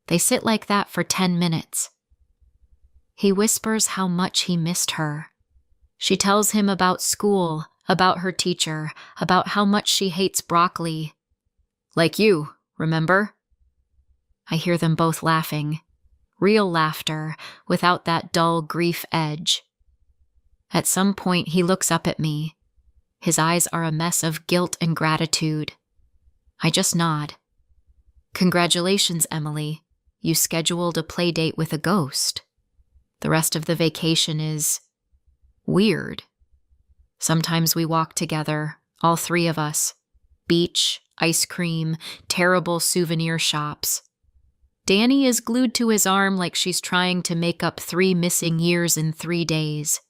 They sit like that for 10 minutes. He whispers how much he missed her. She tells him about school, about her teacher, about how much she hates broccoli. Like you, remember? I hear them both laughing. Real laughter, without that dull grief edge. At some point, he looks up at me. His eyes are a mess of guilt and gratitude. I just nod. Congratulations, Emily. You scheduled a play date with a ghost. The rest of the vacation is weird. Sometimes we walk together, all 3 of us. Beach, ice cream, terrible souvenir shops. Danny is glued to his arm like she's trying to make up 3 missing years in 3 days.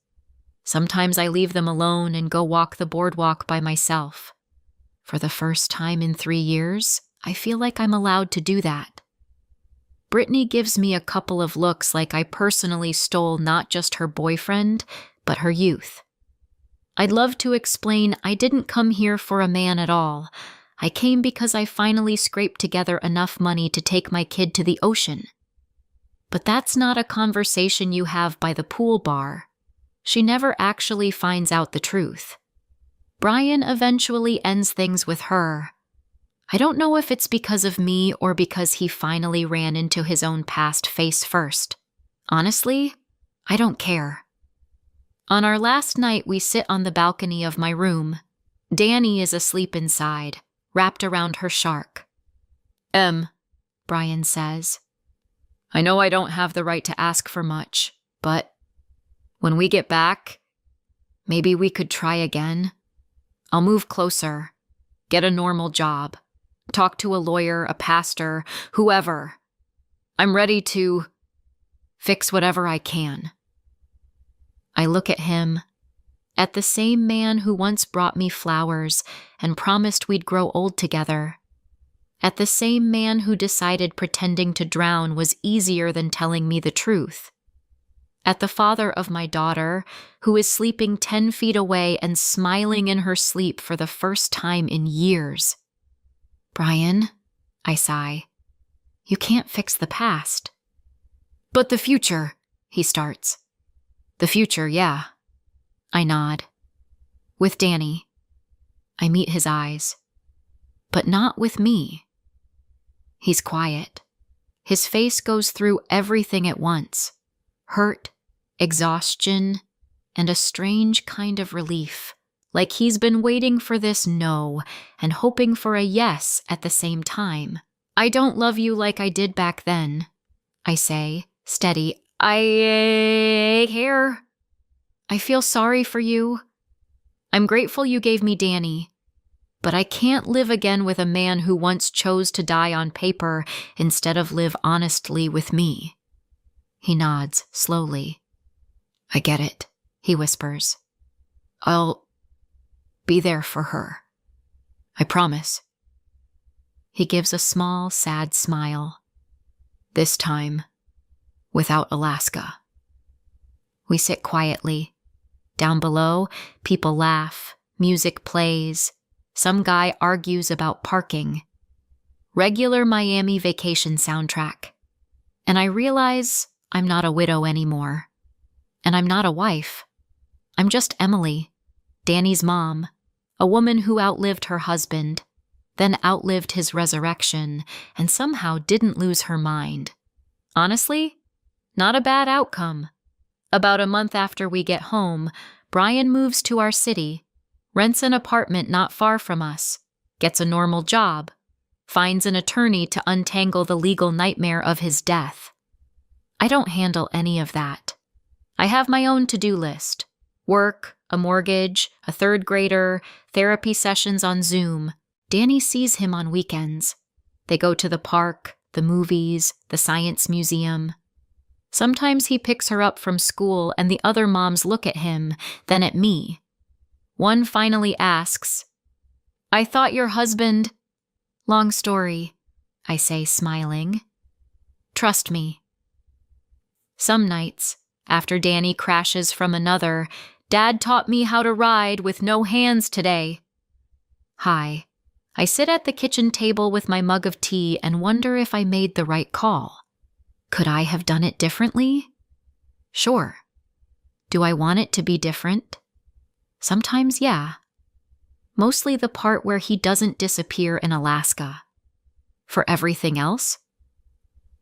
Sometimes I leave them alone and go walk the boardwalk by myself. For the first time in 3 years, I feel like I'm allowed to do that. Brittany gives me a couple of looks like I personally stole not just her boyfriend, but her youth. I'd love to explain I didn't come here for a man at all. I came because I finally scraped together enough money to take my kid to the ocean. But that's not a conversation you have by the pool bar. She never actually finds out the truth. Brian eventually ends things with her. I don't know if it's because of me or because he finally ran into his own past face first. Honestly, I don't care. On our last night, we sit on the balcony of my room. Danny is asleep inside, wrapped around her shark. Brian says, I know I don't have the right to ask for much, but when we get back, maybe we could try again. I'll move closer, get a normal job, talk to a lawyer, a pastor, whoever. I'm ready to fix whatever I can. I look at him, at the same man who once brought me flowers and promised we'd grow old together, at the same man who decided pretending to drown was easier than telling me the truth, at the father of my daughter who is sleeping 10 feet away and smiling in her sleep for the first time in years. Brian, I sigh, you can't fix the past. But the future, he starts. The future, yeah. I nod. With Danny. I meet his eyes. But not with me. He's quiet. His face goes through everything at once. Hurt, exhaustion, and a strange kind of relief. Like he's been waiting for this no and hoping for a yes at the same time. I don't love you like I did back then, I say, steady. I care. I feel sorry for you. I'm grateful you gave me Danny, but I can't live again with a man who once chose to die on paper instead of live honestly with me. He nods slowly. I get it, he whispers. I'll be there for her. I promise. He gives a small, sad smile. This time, without Alaska. We sit quietly. Down below, people laugh, music plays. Some guy argues about parking. Regular Miami vacation soundtrack. And I realize I'm not a widow anymore. And I'm not a wife. I'm just Emily, Danny's mom, a woman who outlived her husband, then outlived his resurrection, and somehow didn't lose her mind. Honestly, not a bad outcome. About a month after we get home, Brian moves to our city, rents an apartment not far from us, gets a normal job, finds an attorney to untangle the legal nightmare of his death. I don't handle any of that. I have my own to-do list. Work, a mortgage, a third grader, therapy sessions on Zoom. Danny sees him on weekends. They go to the park, the movies, the science museum. Sometimes he picks her up from school and the other moms look at him, then at me. One finally asks, I thought your husband... Long story, I say, smiling. Trust me. Some nights, after Danny crashes from another, Dad taught me how to ride with no hands today. Hi. I sit at the kitchen table with my mug of tea and wonder if I made the right call. Could I have done it differently? Sure. Do I want it to be different? Sometimes, yeah. Mostly the part where he doesn't disappear in Alaska. For everything else?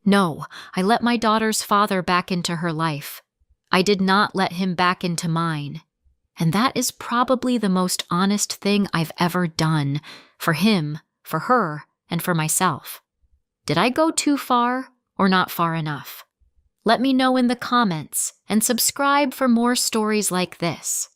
No, I let my daughter's father back into her life. I did not let him back into mine. And that is probably the most honest thing I've ever done, for him, for her, and for myself. Did I go too far or not far enough? Let me know in the comments and subscribe for more stories like this.